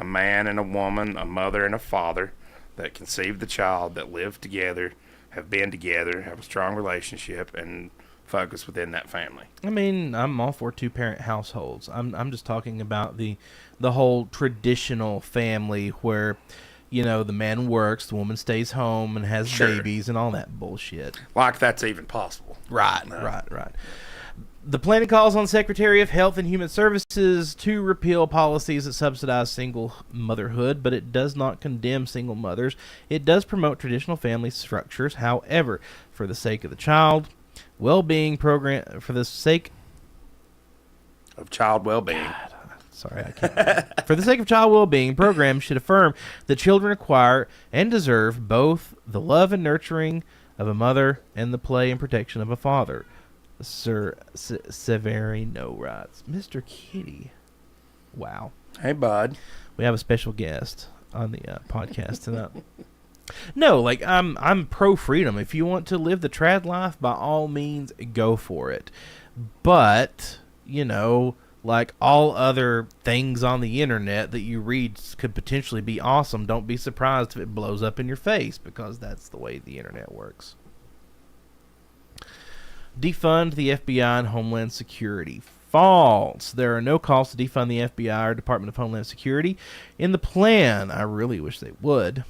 man and a woman, a mother and a father that conceive the child, that live together, have been together, have a strong relationship, and focus within that family. I mean, I'm all for two-parent households. I'm just talking about the whole traditional family where, you know, the man works, the woman stays home and has Sure. babies and all that bullshit. Like that's even possible. Right. The plan calls on Secretary of Health and Human Services to repeal policies that subsidize single motherhood, but it does not condemn single mothers. It does promote traditional family structures. However, for the sake of the child well-being program, for the sake Of child well-being. Sorry, I can't. For the sake of child well-being, programs should affirm that children require and deserve both the love and nurturing of a mother and the play and protection of a father. Sir Severino writes, Mr. Kitty. Wow. Hey, bud. We have a special guest on the podcast tonight. No, like I'm pro freedom. If you want to live the trad life, by all means, go for it. But, you know, like all other things on the internet that you read could potentially be awesome. Don't be surprised if it blows up in your face, because that's the way the internet works. Defund the FBI and Homeland Security. False. There are no calls to defund the FBI or Department of Homeland Security in the plan. I really wish they would.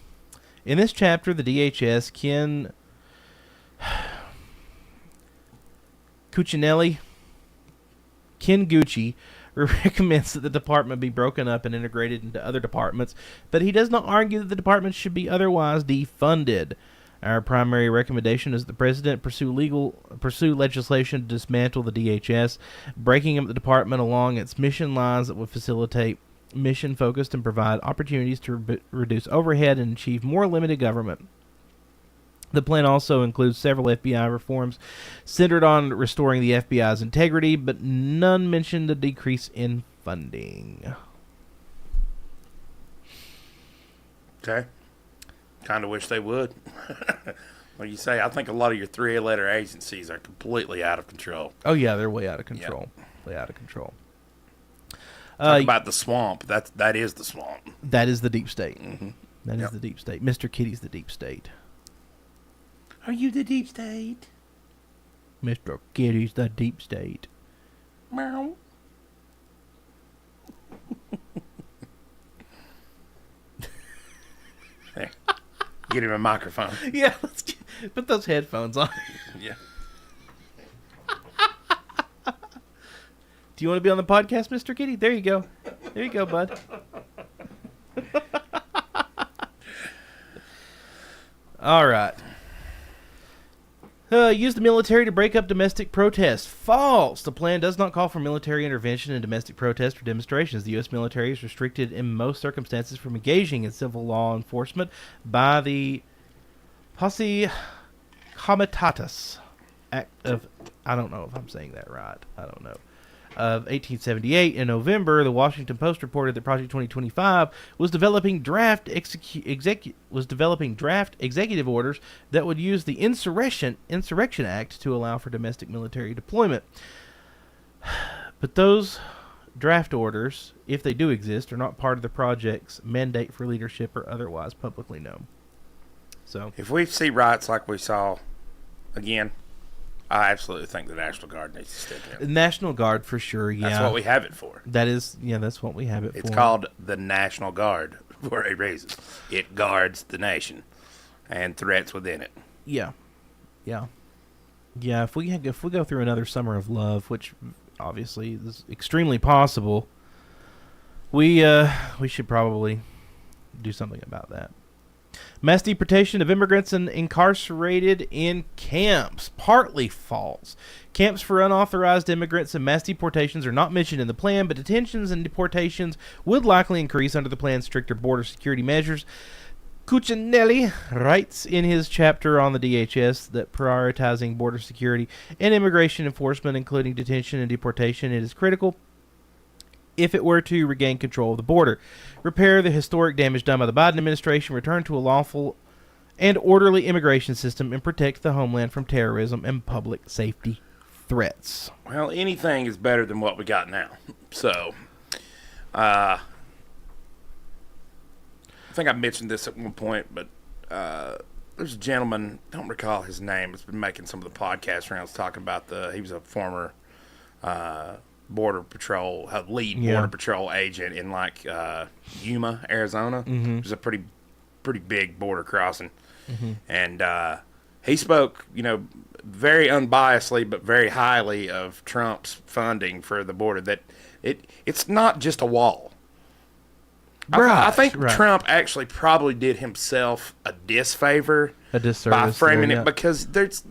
In this chapter, the DHS, Ken Gucci recommends that the department be broken up and integrated into other departments, but he does not argue that the department should be otherwise defunded. Our primary recommendation is that the president pursue legislation to dismantle the DHS, breaking up the department along its mission lines that would facilitate mission-focused and provide opportunities to reduce overhead and achieve more limited government. The plan also includes several FBI reforms centered on restoring the FBI's integrity, but none mentioned a decrease in funding. Okay. Kind of wish they would. What do you say? I think a lot of your three-letter agencies are completely out of control. Oh, yeah, they're way out of control. Way out of control. Talk about the swamp. That is the swamp. That is the deep state. Mm-hmm. That is the deep state. Mr. Kitty's the deep state. Are you the deep state? Mr. Kitty's the deep state. Meow. There. Get him a microphone. Yeah, put those headphones on. Yeah. Do you want to be on the podcast, Mr. Kitty? There you go. There you go, bud. All right. Use the military to break up domestic protests. False. The plan does not call for military intervention in domestic protests or demonstrations. The U.S. military is restricted in most circumstances from engaging in civil law enforcement by the Posse Comitatus Act of... I don't know if I'm saying that right. I don't know. Of 1878. In November, the Washington Post reported that Project 2025 was developing draft executive orders that would use the Insurrection Act to allow for domestic military deployment. But those draft orders, if they do exist, are not part of the project's mandate for leadership or otherwise publicly known. So, If we see riots like we saw again, I absolutely think the National Guard needs to step in. National Guard for sure, yeah. That's what we have it for. That's what we have it for. It's called the National Guard for a reason. It guards the nation and threats within it. Yeah. If we go through another summer of love, which obviously is extremely possible, we should probably do something about that. Mass deportation of immigrants and incarcerated in camps. Partly false. Camps for unauthorized immigrants and mass deportations are not mentioned in the plan, but detentions and deportations would likely increase under the plan's stricter border security measures. Cuccinelli writes in his chapter on the DHS that prioritizing border security and immigration enforcement, including detention and deportation, it is critical if it were to regain control of the border, repair the historic damage done by the Biden administration, return to a lawful and orderly immigration system, and protect the homeland from terrorism and public safety threats. Well, anything is better than what we got now. So, I think I mentioned this at one point, but there's a gentleman, don't recall his name, has been making some of the podcast rounds talking about he was a former border patrol, lead border patrol agent in like Yuma, Arizona, which is a pretty big border crossing. And he spoke, very unbiasedly but very highly of Trump's funding for the border, that it's not just a wall. I think Trump actually probably did himself a disfavor by framing it, because there's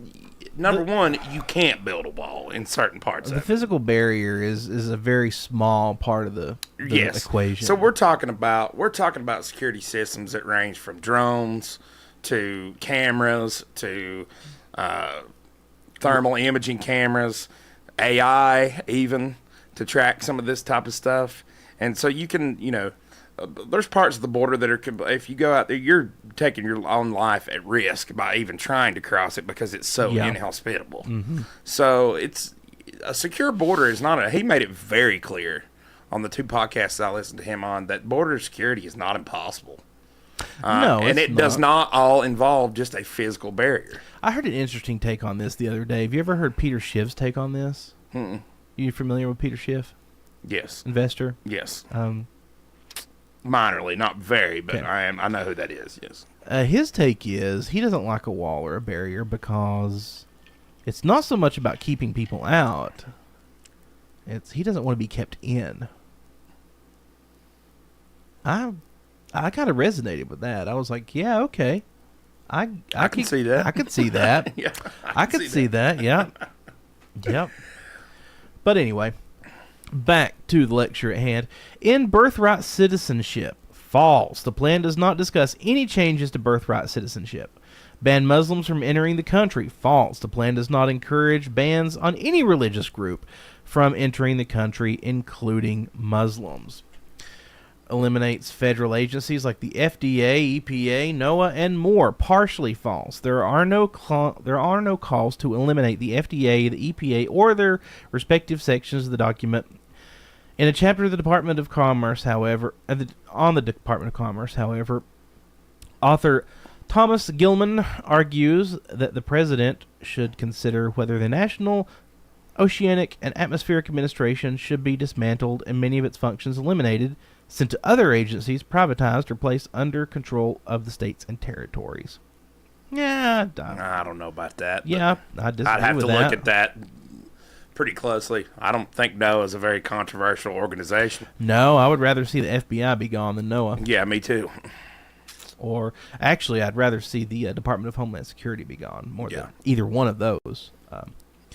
number one, you can't build a wall in certain parts of it. The physical barrier is a very small part of the equation. So we're talking about security systems that range from drones to cameras to thermal imaging cameras, AI even, to track some of this type of stuff. And so you can, there's parts of the border that are, if you go out there, you're taking your own life at risk by even trying to cross it, because it's so inhospitable. So it's a secure border is not he made it very clear on the 2 podcasts I listened to him on that border security is not impossible. And it does not all involve just a physical barrier. I heard an interesting take on this the other day. Have you ever heard Peter Schiff's take on this? You familiar with Peter Schiff? Yes. Investor? Yes. Minorly, not very, but okay. I know who that is, yes. His take is he doesn't like a wall or a barrier because it's not so much about keeping people out. He doesn't want to be kept in. I kind of resonated with that. I was like, yeah, okay. I can see that. I could see that. Yeah, I could see that. Yeah. Yep. But anyway, back to the lecture at hand. In birthright citizenship, false. The plan does not discuss any changes to birthright citizenship. Ban Muslims from entering the country, false. The plan does not encourage bans on any religious group from entering the country, including Muslims. Eliminates federal agencies like the FDA, EPA, NOAA, and more. Partially false. There are no calls to eliminate the FDA, the EPA, or their respective sections of the document. In a chapter of the Department of Commerce, however, author Thomas Gilman argues that the president should consider whether the National Oceanic and Atmospheric Administration should be dismantled and many of its functions eliminated, sent to other agencies, privatized, or placed under control of the states and territories. Yeah, I don't know about that. Yeah, I disagree I'd have with to that. look at that pretty closely. I don't think NOAA is a very controversial organization. No, I would rather see the FBI be gone than NOAA. Yeah, me too. Or actually, I'd rather see the Department of Homeland Security be gone more than either one of those.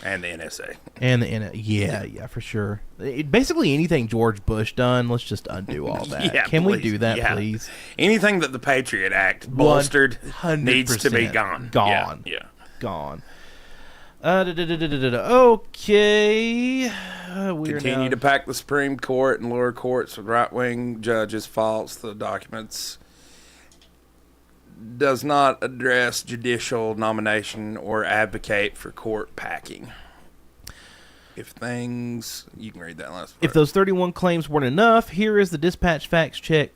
And the NSA. And the yeah, for sure. Basically, anything George Bush done, let's just undo all that. Can we do that, please? Anything that the Patriot Act bolstered needs to be gone. Gone. Yeah. Gone. Okay. Continue to pack the Supreme Court and lower courts with right-wing judges. False. The documents does not address judicial nomination or advocate for court packing. You can read that last part. If those 31 claims weren't enough, here is the Dispatch Facts Check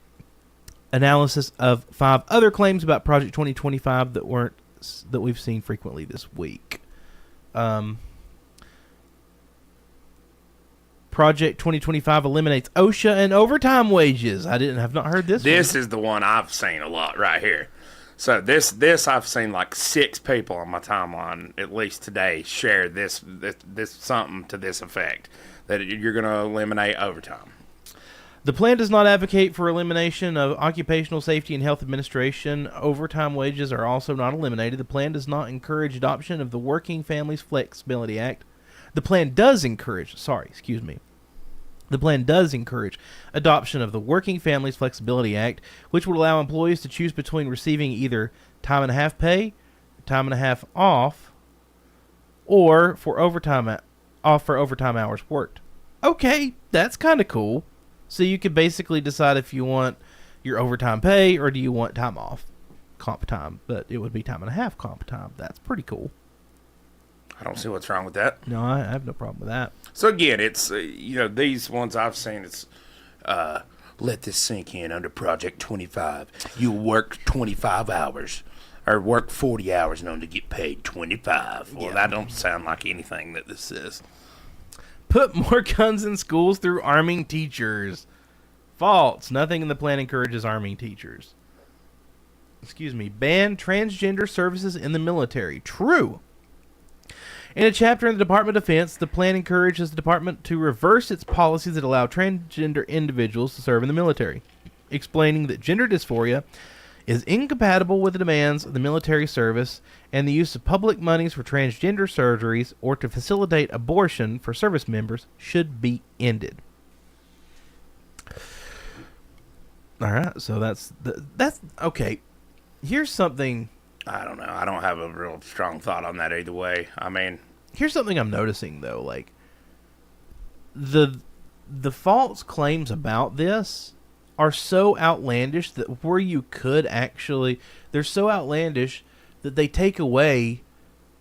analysis of 5 other claims about Project 2025 that we've seen frequently this week. Project 2025 eliminates OSHA and overtime wages. I have not heard this. This is the one I've seen a lot right here. So this I've seen like 6 people on my timeline at least today share this something to this effect, that you're going to eliminate overtime. The plan does not advocate for elimination of Occupational Safety and Health Administration. Overtime wages are also not eliminated. The plan does not encourage adoption of the Working Families Flexibility Act. The plan does encourage, The plan does encourage adoption of the Working Families Flexibility Act, which would allow employees to choose between receiving either time and a half pay, time and a half off, or for overtime hours worked. Okay, that's kind of cool. So you could basically decide if you want your overtime pay or do you want time off, comp time, but it would be time and a half comp time. That's pretty cool. I don't see what's wrong with that. No, I have no problem with that. So again, it's these ones I've seen. It's let this sink in under Project 25. You work 25 hours. Or work 40 hours and only get paid 25. Well, that don't sound like anything that this is. Put more guns in schools through arming teachers. False. Nothing in the plan encourages arming teachers. Ban transgender services in the military. True. In a chapter in the Department of Defense, the plan encourages the department to reverse its policies that allow transgender individuals to serve in the military, explaining that gender dysphoria is incompatible with the demands of the military service, and the use of public monies for transgender surgeries or to facilitate abortion for service members should be ended. All right, so that's okay. Here's something. I don't know. I don't have a real strong thought on that either way. I mean, here's something I'm noticing though, like the false claims about this are so outlandish that where you could actually, they're so outlandish that they take away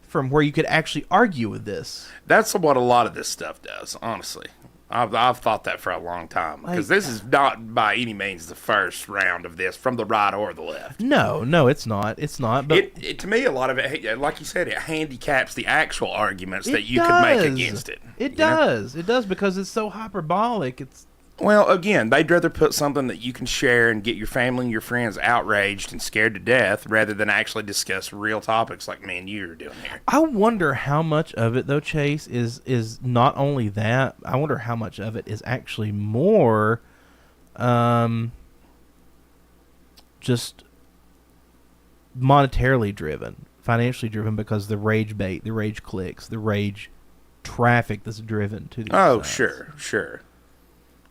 from where you could actually argue with this. That's what a lot of this stuff does, honestly. I've thought that for a long time. Because this is not by any means the first round of this from the right or the left. No, it's not. It's not. But to me, a lot of it, like you said, it handicaps the actual arguments that you could make against it. It does. It does because it's so hyperbolic. Well, again, they'd rather put something that you can share and get your family and your friends outraged and scared to death rather than actually discuss real topics like me and you are doing here. I wonder how much of it, though, Chase, is not only that. I wonder how much of it is actually more just monetarily driven, financially driven, because the rage bait, the rage clicks, the rage traffic that's driven to these sites.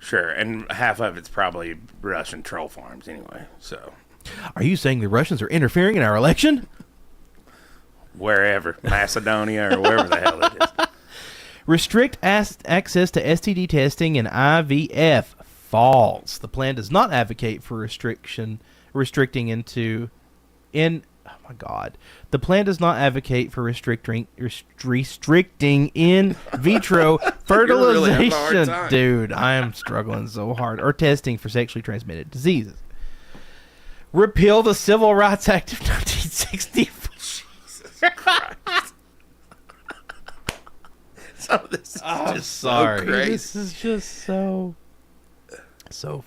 Sure, and half of it's probably Russian troll farms anyway, so. Are you saying the Russians are interfering in our election? Wherever, Macedonia or wherever the hell it is. Restrict access to STD testing and IVF. False. The plan does not advocate for restricting oh my God. The plan does not advocate for restricting in vitro fertilization. Really Dude, I am struggling so hard. Or testing for sexually transmitted diseases. Repeal the Civil Rights Act of 1964. Jesus Christ. Some of this is just sorry. so crazy. This is just so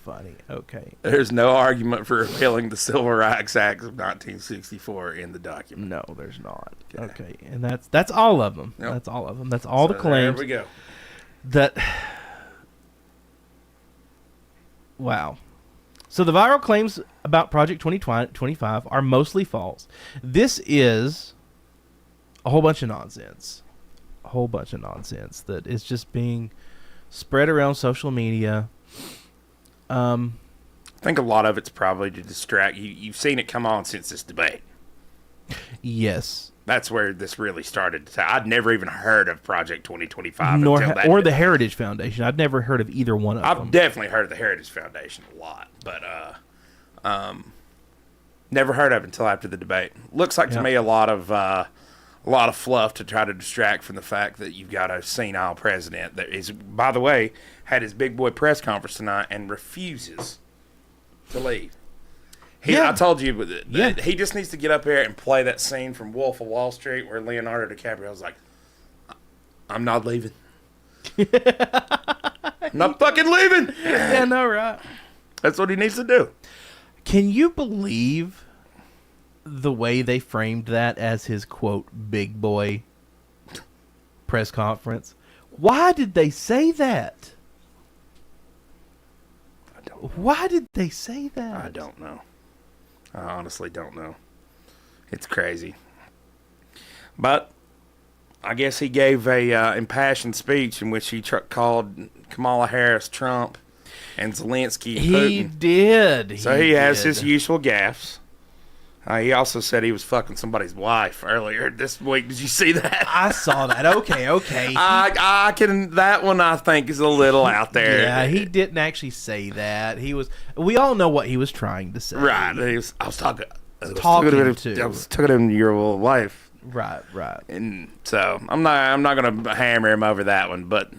funny. Okay. There's no argument for repealing the Civil Rights Act of 1964 in the document. No, there's not. Okay. And that's all of them. Yep. That's all of them. That's all the claims. There we go. Wow. So the viral claims about Project 2025 are mostly false. This is a whole bunch of nonsense. A whole bunch of nonsense that is just being spread around social media. I think a lot of it's probably to distract you. You've seen it come on since this debate. Yes. That's where this really started. I'd never even heard of Project 2025 until that. Or the Heritage Foundation. I'd never heard of either one of them. I've definitely heard of the Heritage Foundation a lot, but never heard of it until after the debate. Looks like to me a lot of fluff to try to distract from the fact that you've got a senile president that is, by the way, had his big boy press conference tonight and refuses to leave. I told you that he just needs to get up here and play that scene from Wolf of Wall Street where Leonardo DiCaprio was like, I'm not leaving. I'm not fucking leaving. Yeah, no, right. That's what he needs to do. Can you believe the way they framed that as his, quote, big boy press conference? Why did they say that? Why did they say that? I don't know. I honestly don't know. It's crazy. But I guess he gave a impassioned speech in which he called Kamala Harris, Trump, and Zelensky, He Putin. did. So he has his usual gaffes. He also said he was fucking somebody's wife earlier this week. Did you see that? I saw that. Okay. I can. That one I think is a little out there. Yeah, he didn't actually say that. He was. We all know what he was trying to say. Right. I was talking to your old wife. Right. And so I'm not gonna hammer him over that one, but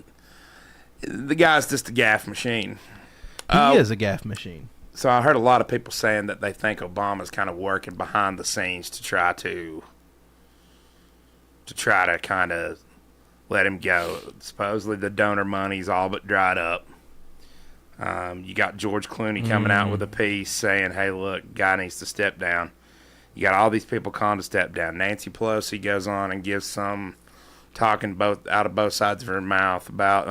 the guy's just a gaff machine. He is a gaff machine. So I heard a lot of people saying that they think Obama's kind of working behind the scenes to try to kind of let him go. Supposedly the donor money's all but dried up. You got George Clooney coming out with a piece saying, "Hey, look, guy needs to step down." You got all these people calling to step down. Nancy Pelosi goes on and gives some talking out of both sides of her mouth about,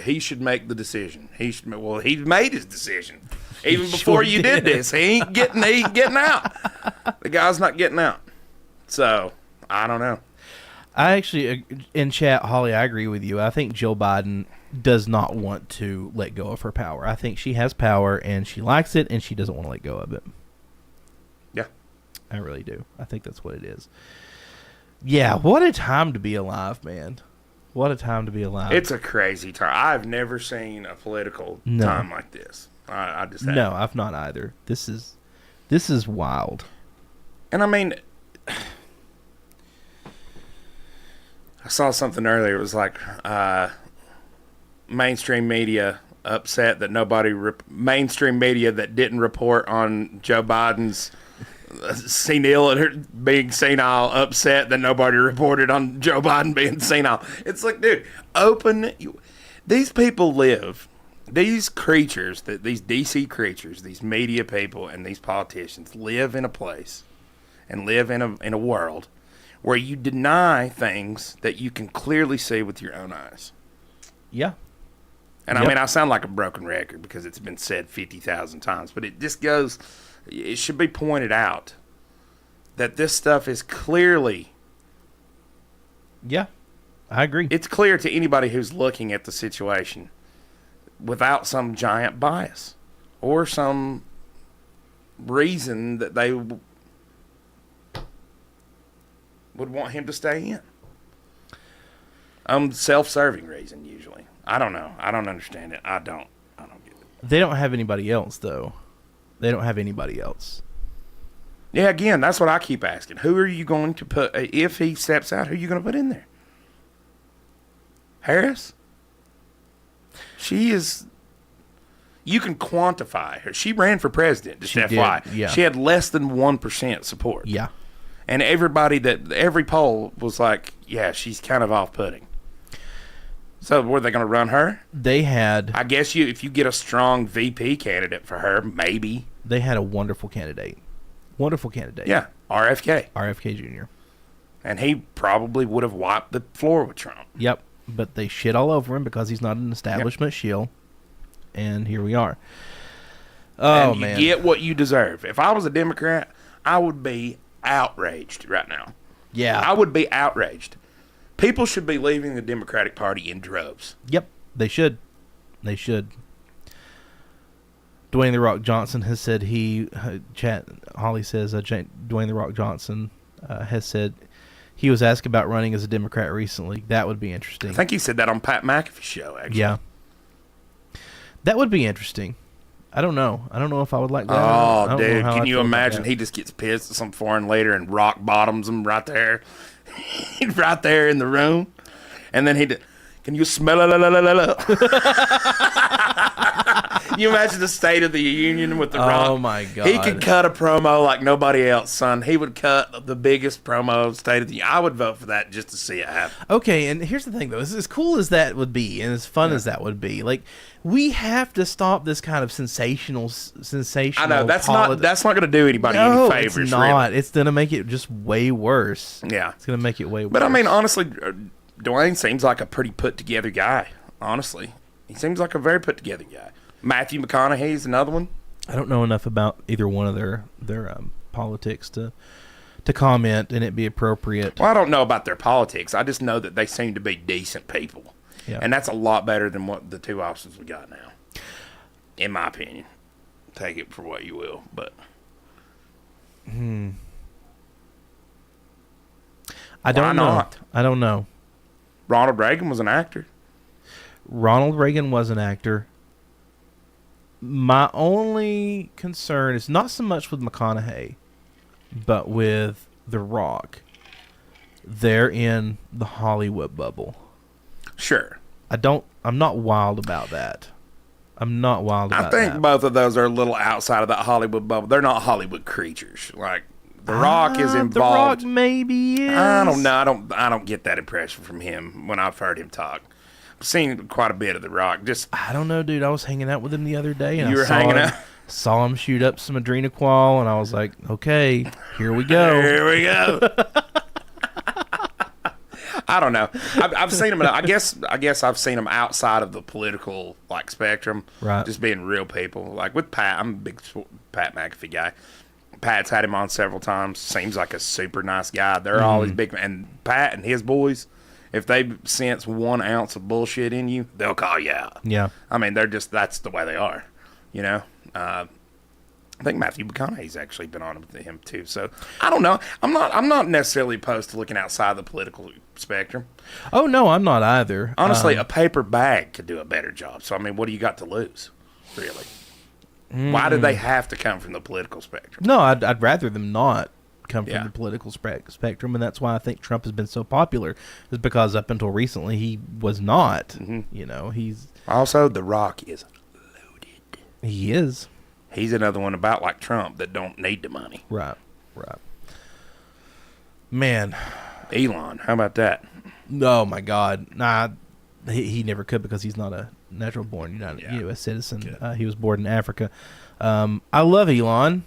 he should make the decision. He made his decision. Even before you did this, he ain't getting out. The guy's not getting out. So, I don't know. I actually, in chat, Holly, I agree with you. I think Jill Biden does not want to let go of her power. I think she has power, and she likes it, and she doesn't want to let go of it. Yeah. I really do. I think that's what it is. Yeah, what a time to be alive, man. What a time to be alive. It's a crazy time. I've never seen a political time like this. I just haven't. No, I've not either. This is wild. And I mean, I saw something earlier. It was like mainstream media upset that mainstream media that didn't report on Joe Biden's being senile, upset that nobody reported on Joe Biden being senile. It's like, dude, these people live. These creatures, these DC creatures, these media people and these politicians live in a place and live in a world where you deny things that you can clearly see with your own eyes. Yeah. And I mean, I sound like a broken record because it's been said 50,000 times, but it should be pointed out that this stuff is clearly. Yeah, I agree. It's clear to anybody who's looking at the situation without some giant bias or some reason that they would want him to stay in. Self-serving reason usually. I don't know. I don't understand it. I don't get it. They don't have anybody else, though. They don't have anybody else. Yeah, again, that's what I keep asking. Who are you going to put, if he steps out, who are you going to put in there? Harris? She is, you can quantify her. She ran for president, just FYI. Yeah. She had less than 1% support. Yeah. And every poll was like, yeah, she's kind of off-putting. So were they going to run her? They had. I guess if you get a strong VP candidate for her, maybe. They had a wonderful candidate. Yeah, RFK. RFK Jr. And he probably would have wiped the floor with Trump. Yep. But they shit all over him because he's not an establishment shill. And here we are. Oh, and you man. get what you deserve. If I was a Democrat, I would be outraged right now. Yeah. I would be outraged. People should be leaving the Democratic Party in droves. Yep. They should. Dwayne The Rock Johnson has said Holly says Dwayne The Rock Johnson has said he was asked about running as a Democrat recently. That would be interesting. I think he said that on Pat McAfee's show, actually. Yeah. That would be interesting. I don't know. I don't know if I would like that. Oh, dude. Can you imagine he just gets pissed at some foreign leader and rock bottoms him right there? Right there in the room. And then can you smell it? You imagine the State of the Union with The Rock? Oh, my God. He could cut a promo like nobody else, son. He would cut the biggest promo of State of the Union. I would vote for that just to see it happen. Okay, and here's the thing, though. As cool as that would be and as fun as that would be, like, we have to stop this kind of sensational I know. That's not going to do anybody any favors, it's not. Really. It's going to make it just way worse. Yeah. It's going to make it way worse. But, I mean, honestly, Dwayne seems like a pretty put-together guy, honestly. He seems like a very put-together guy. Matthew McConaughey's another one. I don't know enough about either one of their politics to comment and it be appropriate. Well, I don't know about their politics. I just know that they seem to be decent people. Yeah. And that's a lot better than what the two options we got now, in my opinion. Take it for what you will, but I don't Why know. not? I don't know. Ronald Reagan was an actor. Ronald Reagan was an actor. My only concern is not so much with McConaughey, but with The Rock. They're in the Hollywood bubble. Sure. I'm not wild about that. I'm not wild about I think that. both of those are a little outside of that Hollywood bubble. They're not Hollywood creatures. Like The Rock is involved. The Rock maybe is. I don't know. I don't get that impression from him when I've heard him talk. I've seen quite a bit of The Rock. Just I don't know, dude. I was hanging out with him the other day, and You I were saw hanging him, out? saw him shoot up some Adrenaqual, and I was like, okay, here we go. Here we go. I don't know. I've seen him. I guess I've seen him outside of the political spectrum. Right. Just being real people. Like with Pat, I'm a big Pat McAfee guy. Pat's had him on several times. Seems like a super nice guy. They're always big. And Pat and his boys, if they sense 1 ounce of bullshit in you, they'll call you out. Yeah. I mean, that's the way they are. You know. I think Matthew McConaughey's actually been on with him too. So I don't know. I'm not necessarily opposed to looking outside the political spectrum. Oh no, I'm not either. Honestly, a paper bag could do a better job. So I mean, what do you got to lose, really? Why do they have to come from the political spectrum? No, I'd rather them not come from Yeah. the political spectrum, and that's why I think Trump has been so popular. Is because up until recently he was not. You know, Also, The Rock is loaded. he is He's another one about like Trump that don't need the money. right. Man, Elon, how about that? oh my God, nah, he never could because he's not a natural born U.S. citizen. He was born in Africa. I love Elon.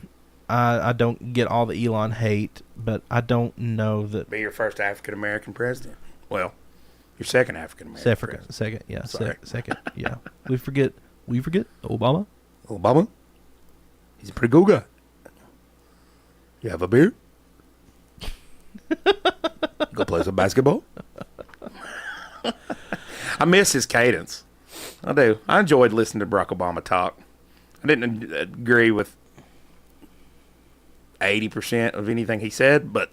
I don't get all the Elon hate, but I don't know that. Be your first African American president. Well, your second African American president. Second, yeah, Sorry. second, yeah. We forget Obama. Obama. He's a pretty cool guy. You have a beer? Go play some basketball? I miss his cadence. I do. I enjoyed listening to Barack Obama talk. I didn't agree with 80% of anything he said, but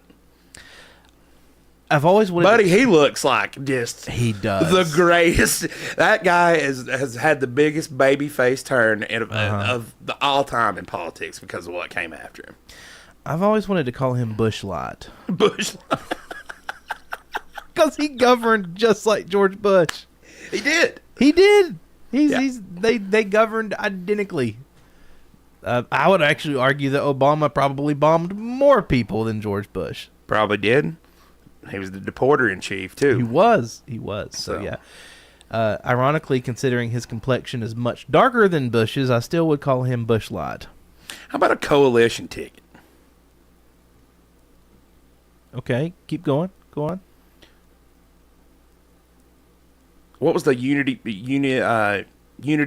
I've always wanted. buddy, he looks like just He does. the greatest. That guy has had the biggest baby face turn of the all time in politics because of what came after him. I've always wanted to call him Bush Light Bush, because he governed just like George Bush. he did. He did. Yeah. They governed identically. I would actually argue that Obama probably bombed more people than George Bush. Probably did. He was the deporter in chief too. He was. So So. yeah. Ironically, considering his complexion is much darker than Bush's, I still would call him Bush Light. How about a coalition ticket? Okay, keep going. Go on. What was the Unity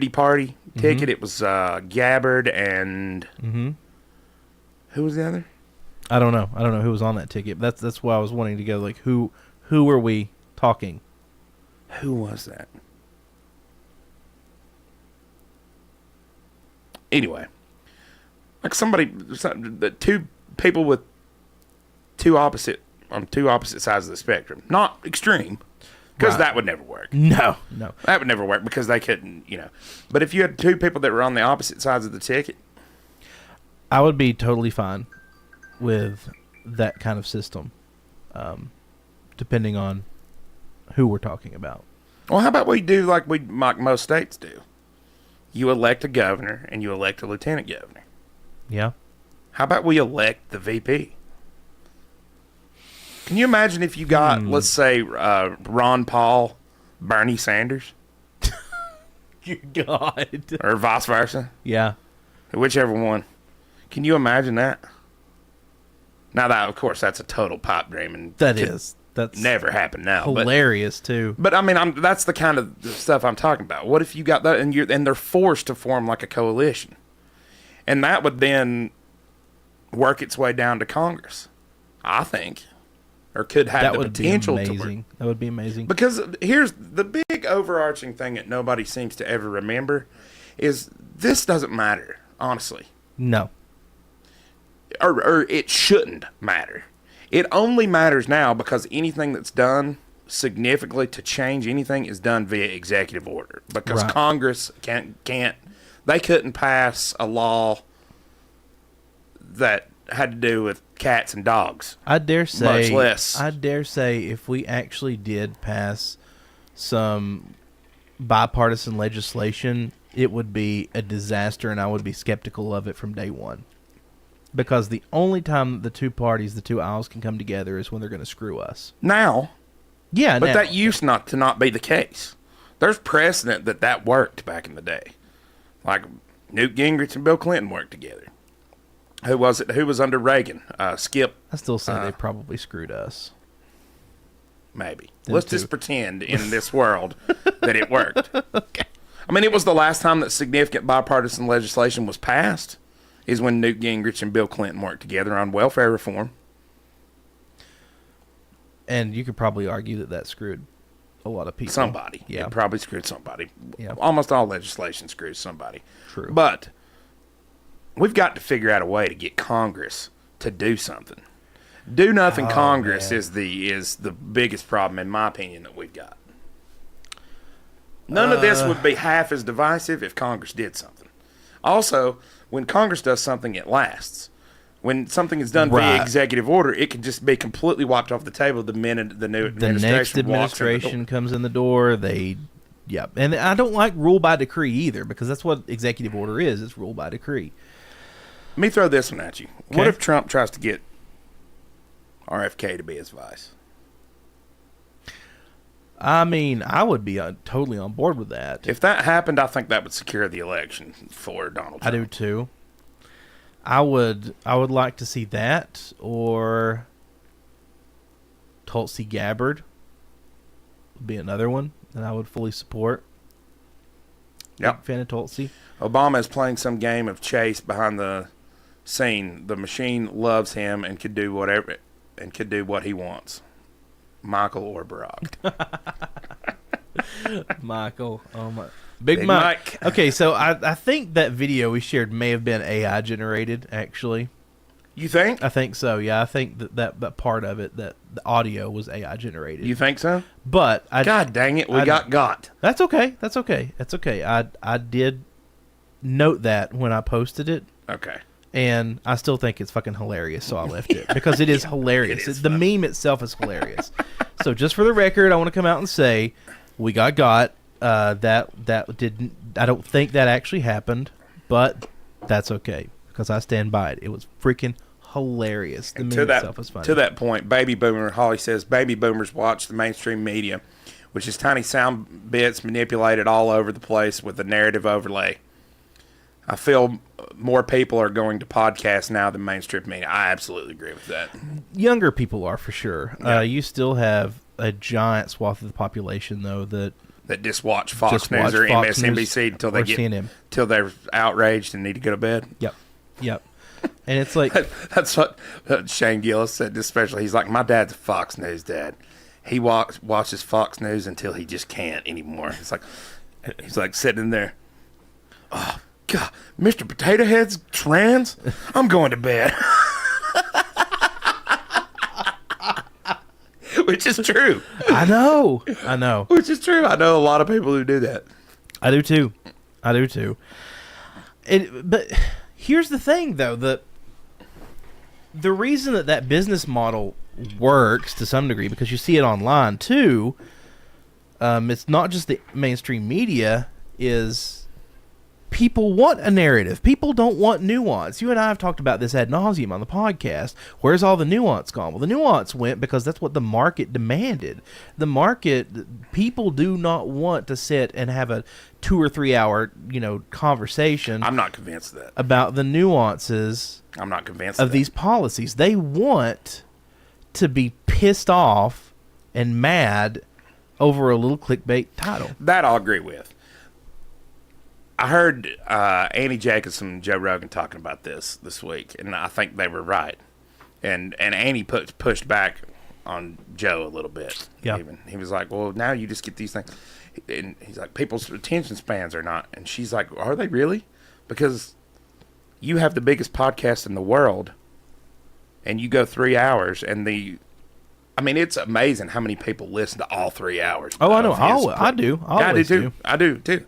Party ticket? It was Gabbard and who was the other? I don't know. Who was on that ticket. That's why I was wanting to go. Like, who are we talking? Who was that? Anyway, like two people with two opposite sides of the spectrum. Not extreme, because Right. that would never work. No. That would never work because they couldn't, But if you had two people that were on the opposite sides of the ticket, I would be totally fine with that kind of system, depending on who we're talking about. well, how about we do like most states do? You elect a governor and you elect a lieutenant governor. Yeah. How about we elect the VP? Can you imagine if you got, let's say, Ron Paul, Bernie Sanders, God. or vice versa? Yeah. Whichever one. Can you imagine that? Now, that, of course, that's a total pipe dream. And That's never happen now. hilarious too. But I mean, that's the kind of stuff I'm talking about. What if you got that and they're forced to form like a coalition? And that would then work its way down to Congress, I think. or could have That the would be potential to work. amazing. That would be amazing. Because here's the big overarching thing that nobody seems to ever remember is this doesn't matter, honestly. No. Or it shouldn't matter. It only matters now because anything that's done significantly to change anything is done via executive order. Because Right. Congress they couldn't pass a law that had to do with cats and dogs. I dare say, Much less. I dare say, if we actually did pass some bipartisan legislation, it would be a disaster, and I would be skeptical of it from day one. Because the only time the two parties, the two aisles, can come together is when they're going to screw us. Now, Yeah, but now. that used not be the case. There's precedent that worked back in the day. Like Newt Gingrich and Bill Clinton worked together. Who was it? Who was under Reagan? Skip, I still say they probably screwed us. maybe. Them Let's two. just pretend in this world that it worked. Okay. I mean, it was the last time that significant bipartisan legislation was passed is when Newt Gingrich and Bill Clinton worked together on welfare reform. And you could probably argue that screwed a lot of people. Somebody. Yeah. It probably screwed somebody. Yeah. Almost all legislation screws somebody. True. But we've got to figure out a way to get Congress to do something. Do nothing Oh, Congress man. is the biggest problem, in my opinion, that we've got. None of this would be half as divisive if Congress did something. Also, when Congress does something, it lasts. When something is done via Right. executive order, it can just be completely wiped off the table the minute the new The administration next walks in the door. administration comes in the door, yeah. And I don't like rule by decree either, because that's what executive order is. It's rule by decree. Let me throw this one at you. What Okay. if Trump tries to get RFK to be his vice? I mean, I would be totally on board with that. If that happened, I think that would secure the election for Donald I Trump. do too. I would like to see that, or Tulsi Gabbard would be another one that I would fully support. Yep. Big fan of Tulsi. Obama is playing some game of chase behind the scene. The machine loves him and could do whatever and could do what he wants. Michael or Barack. Michael. Oh my. Big, Big Mike. Mike. Okay, so I think that video we shared may have been AI generated, actually. You think? I think so, yeah. I think that part of it, that the audio was AI generated. You think so? But God dang it, we got. That's okay. That's okay. That's okay. I did note that when I posted it, Okay. and I still think it's fucking hilarious, so I left it because it is hilarious. It is The funny. meme itself is hilarious. So just for the record, I want to come out and say we got. That didn't. I don't think that actually happened, but that's okay because I stand by it. It was freaking hilarious. The And meme itself was funny. to that point, baby boomer Holly says baby boomers watch the mainstream media, which is tiny sound bits manipulated all over the place with a narrative overlay. I feel more people are going to podcasts now than mainstream media. I absolutely agree with that. Younger people are for sure. Yeah. You still have a giant swath of the population though that Just watch Fox Just News watch or Fox MSNBC News until they or get CNN. till they're outraged and need to go to bed. Yep. And it's like That's what Shane Gillis said, especially. He's like, my dad's a Fox News dad. He watches Fox News until he just can't anymore. He's like sitting there. Oh, God, Mr. Potato Head's trans? I'm going to bed. Which is true. I know. Which is true. I know a lot of people who do that. I do too. But here's the thing, though: the reason that business model works to some degree, because you see it online too. It's not just the mainstream media. Is people want a narrative? People don't want nuance. You and I have talked about this ad nauseum on the podcast. Where's all the nuance gone? Well, the nuance went because that's what the market demanded. People do not want to sit and have a 2 or 3 hour, conversation I'm not convinced of that. about the nuances I'm not convinced of that. these policies. They want to be pissed off and mad over a little clickbait title. That I'll agree with. I heard Annie Jacobson and Joe Rogan talking about this week, and I think they were right. And Annie pushed back on Joe a little bit. Yeah. Even he was like, "Well, now you just get these things," and he's like, "People's attention spans are not," and she's like, "Are they really? Because you have the biggest podcast in the world, and you go 3 hours, and I mean, it's amazing how many people listen to all 3 hours." Oh, I know. I do. I do always too. do. I do too.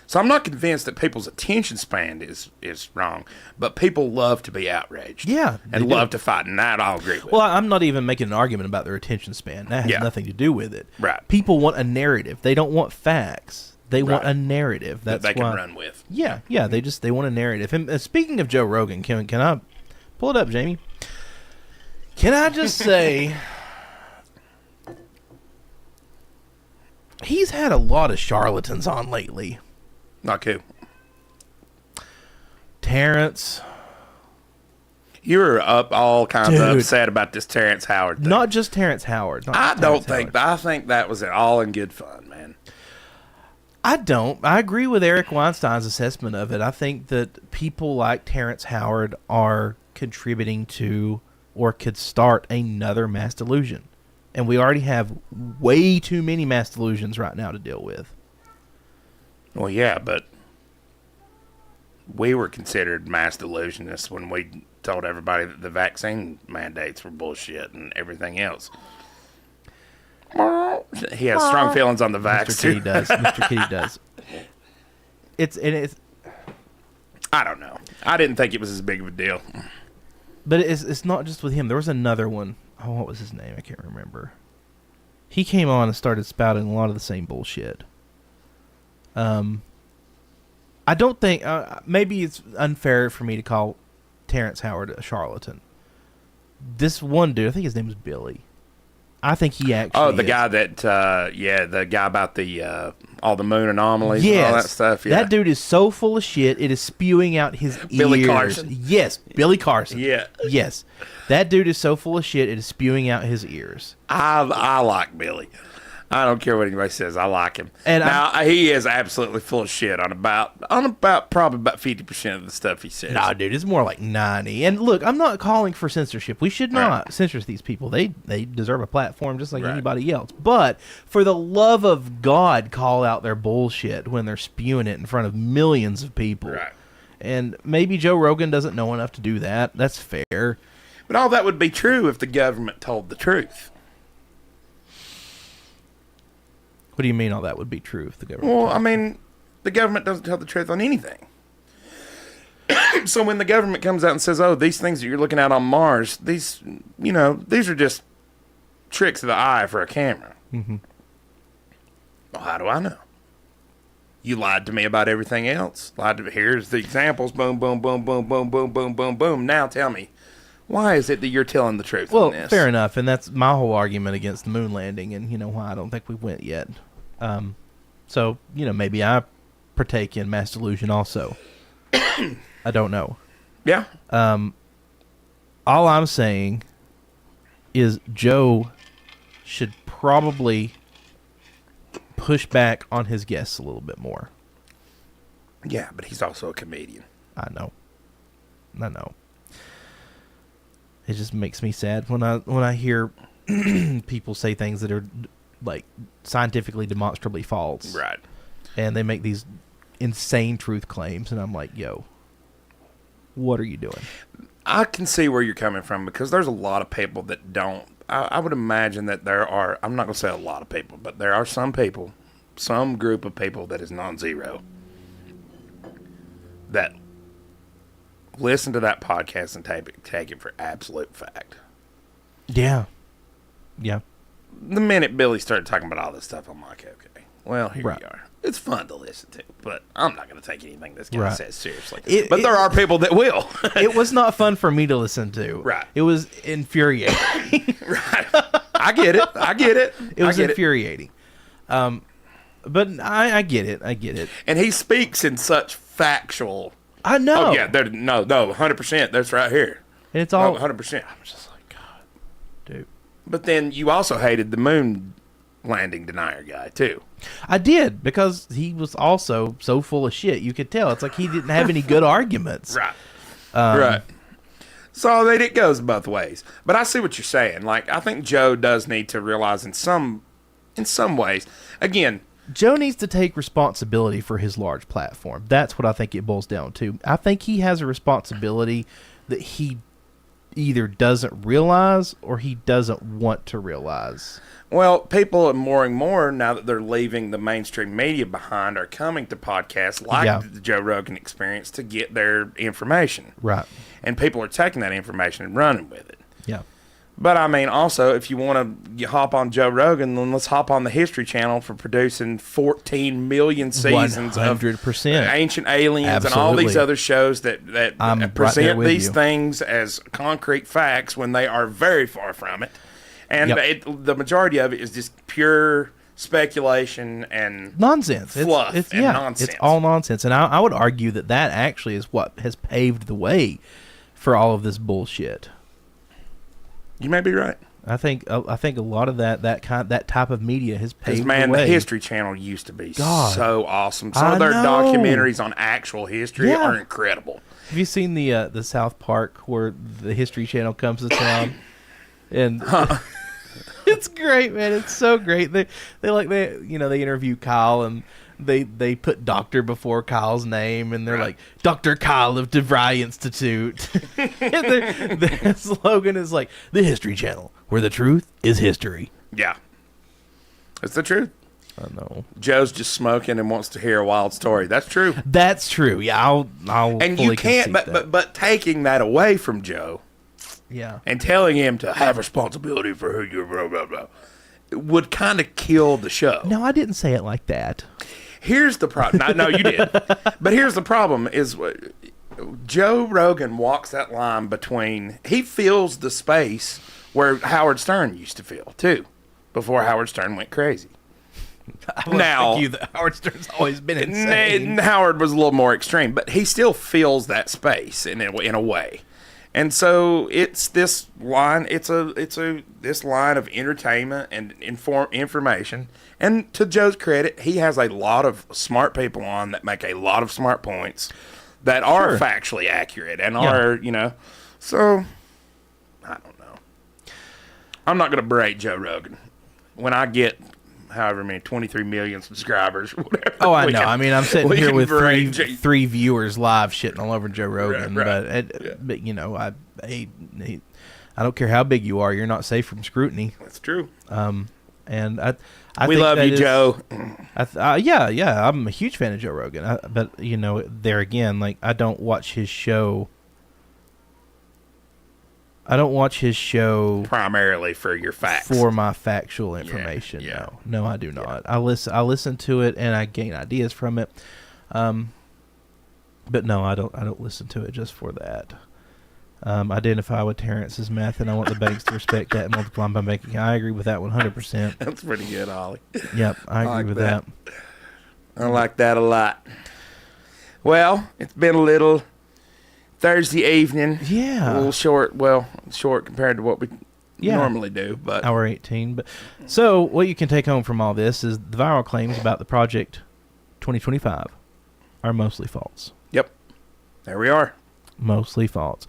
So I'm not convinced that people's attention span is wrong, but people love to be outraged. Yeah, they and do. love to fight, and that I'll agree with. Well, I'm not even making an argument about their attention span. That has Yeah. nothing to do with it. Right. People want a narrative. They don't want facts. They want Right. a narrative. that That's they why. can run with. Yeah, yeah. They want a narrative. And speaking of Joe Rogan, can I pull it up, Jamie? Can I just say he's had a lot of charlatans on lately. Not cool. Terrence, You were up all kinds of Dude. upset about this Terrence Howard thing. not just Terrence Howard. not I just don't Terrence think, Howard. but I think that was all in good fun, man. I don't. I agree with Eric Weinstein's assessment of it. I think that people like Terrence Howard are contributing to or could start another mass delusion. And we already have way too many mass delusions right now to deal with. Well, yeah, but we were considered mass delusionists when we told everybody that the vaccine mandates were bullshit and everything else. He has strong feelings on the Mr. vax, Kitty too. does. Mr. Kitty does. It's I don't know. I didn't think it was as big of a deal. but it's not just with him. There was another one. Oh, what was his name? I can't remember. He came on and started spouting a lot of the same bullshit. I don't think maybe it's unfair for me to call Terrence Howard a charlatan. This one dude, I think his name was Billy. I think he actually. Oh, the is. guy that, the guy about the all the moon anomalies Yes, and all that stuff. Yeah, that dude is so full of shit. It is spewing out his Billy ears. Carson? Yes, Billy Carson. Yeah, Yes, that dude is so full of shit. It is spewing out his ears. I like Billy. I don't care what anybody says. I like him. And now he is absolutely full of shit on about probably about 50% of the stuff he says. Nah, dude, it's more like 90. And look, I'm not calling for censorship. We should not censor these people. They deserve a platform just like Right. anybody else. But for the love of God, call out their bullshit when they're spewing it in front of millions of people. Right. And maybe Joe Rogan doesn't know enough to do that. That's fair. But all that would be true if the government told the truth. What do you mean all that would be true if the government? Well, I mean, the government doesn't tell the truth on anything. So when the government comes out and says, "Oh, these things that you're looking at on Mars, these are just tricks of the eye for a camera." Mhm. Well, how do I know? You lied to me about everything else. Here's the examples. Boom, boom, boom, boom, boom, boom, boom, boom, boom. Now tell me, why is it that you're telling the truth Well, on this? fair enough, and that's my whole argument against the moon landing, and why I don't think we went yet. So maybe I partake in mass delusion also. I don't know. Yeah. All I'm saying is Joe should probably push back on his guests a little bit more. Yeah, but he's also a comedian. I know. It just makes me sad when I hear people say things that are like scientifically demonstrably false. Right. And they make these insane truth claims, and I'm like, yo, what are you doing? I can see where you're coming from because there's a lot of people that don't. I would imagine that there are, I'm not going to say a lot of people, but there are some people, some group of people that is non-zero that listen to that podcast and take it for absolute fact. Yeah. The minute Billy started talking about all this stuff, I'm like, okay, well, here Right. you are. It's fun to listen to, but I'm not going to take anything this guy Right. says seriously. It- there are people that will. It was not fun for me to listen to. Right. It was infuriating. Right. I get it. It was I get infuriating. But I get it. And he speaks in such factual. I know. Oh yeah, no, 100%. That's right here. And it's all 100%. I'm just like, God, dude. But then you also hated the moon landing denier guy too. I did, because he was also so full of shit. You could tell. It's like he didn't have any good arguments. Right. Um, right. So it goes both ways. But I see what you're saying. Like, I think Joe does need to realize in some ways, again, Joe needs to take responsibility for his large platform. That's what I think it boils down to. I think he has a responsibility that he either doesn't realize or he doesn't want to realize. well, people are more and more, now that they're leaving the mainstream media behind, are coming to podcasts like Yeah. the Joe Rogan Experience to get their information. Right. And people are taking that information and running with it. Yeah. But I mean, also, if you want to hop on Joe Rogan, then let's hop on the History Channel for producing 14 million seasons of 100%. Ancient Aliens and all these Absolutely. other shows that I'm right there present with these you. things as concrete facts when they are very far from it. And Yep. the majority of it is just pure speculation and Nonsense. Fluff it's and yeah, nonsense. It's all nonsense. And I would argue that actually is what has paved the way for all of this bullshit. you may be right. I think a lot of that type of media has Because, paved man, the the way. History Channel used to be God. so awesome. Some I of their know. documentaries on actual history Yeah. are incredible. Have you seen the South Park where the History Channel comes to town? And it's great, man. It's so great. They interview Kyle and they put doctor before Kyle's name and they're Right. like Dr. Kyle of DeVry Institute. And their slogan is like the History Channel, where the truth is history. Yeah. It's the truth. I know. Joe's just smoking and wants to hear a wild story. That's true. That's true. Yeah, I'll And fully you can't, concede that. but taking that away from Joe Yeah. and telling him to have responsibility for who you're, blah, blah, blah, would kind of kill the show. No, I didn't say it like that. Here's the problem. No, you did. But here's the problem is Joe Rogan walks that line between, he fills the space where Howard Stern used to fill, too, before Howard Stern went crazy. I would Now- argue that Howard Stern's always been insane. Howard was a little more extreme, but he still fills that space in a way. And so it's this line. It's this line of entertainment and information. And to Joe's credit, he has a lot of smart people on that make a lot of smart points that are Sure. factually accurate and Yeah. are. So I don't know. I'm not going to berate Joe Rogan when I get however many 23 million subscribers, whatever. Oh, I we know. can- I mean, I'm sitting we here can with berate J- three viewers live shitting all over Joe Rogan, Right. but you know, I don't care how big you are, you're not safe from scrutiny. That's true. And I We think love that you, is- Joe. yeah, I'm a huge fan of Joe Rogan. But you know, there again, like I don't watch his show. Primarily for your facts. For my factual information. yeah. No, I do not. I listen to it and I gain ideas from it. But no, I don't listen to it just for that. Identify with Terrence's meth, and I want the banks to respect that and multiply by banking. I agree with that 100%. That's pretty good, Ollie. Yep, I agree like with that. that. I like that a lot. Well, it's been a little Thursday evening. Yeah. A little short. Well, short compared to what we Yeah. normally do. But Hour 18. But so what you can take home from all this is the viral claims about the Project 2025 are mostly false. yep, there we are. Mostly false.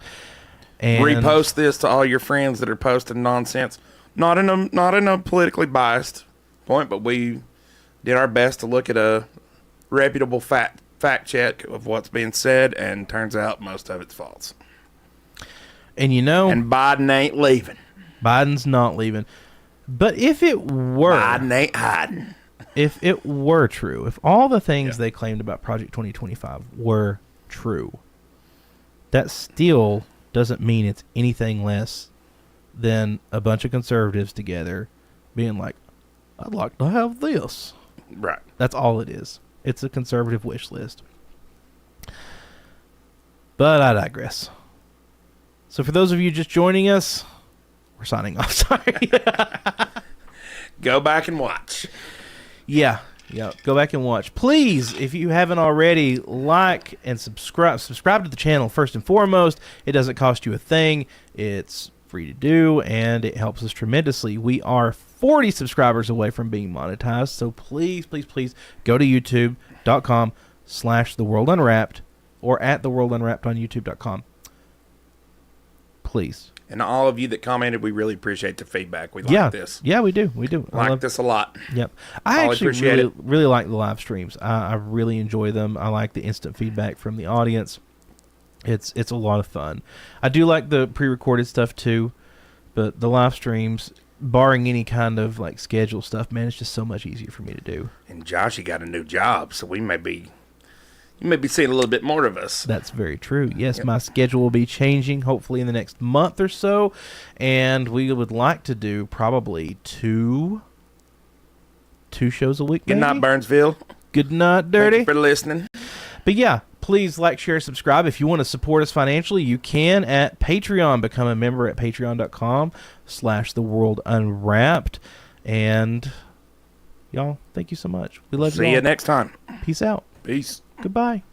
And Repost this to all your friends that are posting nonsense. Not in a politically biased point, but we did our best to look at a reputable fact check of what's being said, and turns out most of it's false. And you know, And Biden ain't leaving. Biden's not leaving. But if it were, Biden ain't hiding. if it were true, if all the things they claimed about Project 2025 were true, that still doesn't mean it's anything less than a bunch of conservatives together being like, I'd like to have this. Right. That's all it is. It's a conservative wish list. But I digress. So for those of you just joining us, we're signing off. Sorry. Go back and watch. Yeah. Go back and watch. Please, if you haven't already, like and subscribe. Subscribe to the channel first and foremost. It doesn't cost you a thing. It's free to do, and it helps us tremendously. We are 40 subscribers away from being monetized, so please, please, please go to youtube.com/theworldunwrapped or at theworldunwrapped on youtube.com. please. And all of you that commented, we really appreciate the feedback. We like Yeah, this. yeah, we do. I Like love this a lot. Yep. I I'll actually appreciate really like the live streams. I really enjoy them. I like the instant feedback from the audience. It's a lot of fun. I do like the pre-recorded stuff too, but the live streams, barring any kind of like schedule stuff, man, it's just so much easier for me to do. And Josh, he got a new job, so you may be seeing a little bit more of us. That's very true. Yes, Yep. my schedule will be changing hopefully in the next month or so, and we would like to do probably two shows a week. Good night, maybe? Burnsville. Good night, Thank Dirty. you for listening. But yeah, please like, share, subscribe. If you want to support us financially, you can at Patreon. Become a member at patreon.com/theworldunwrapped. And y'all, thank you so much. We love you See all. you next time. Peace out. Peace. Goodbye.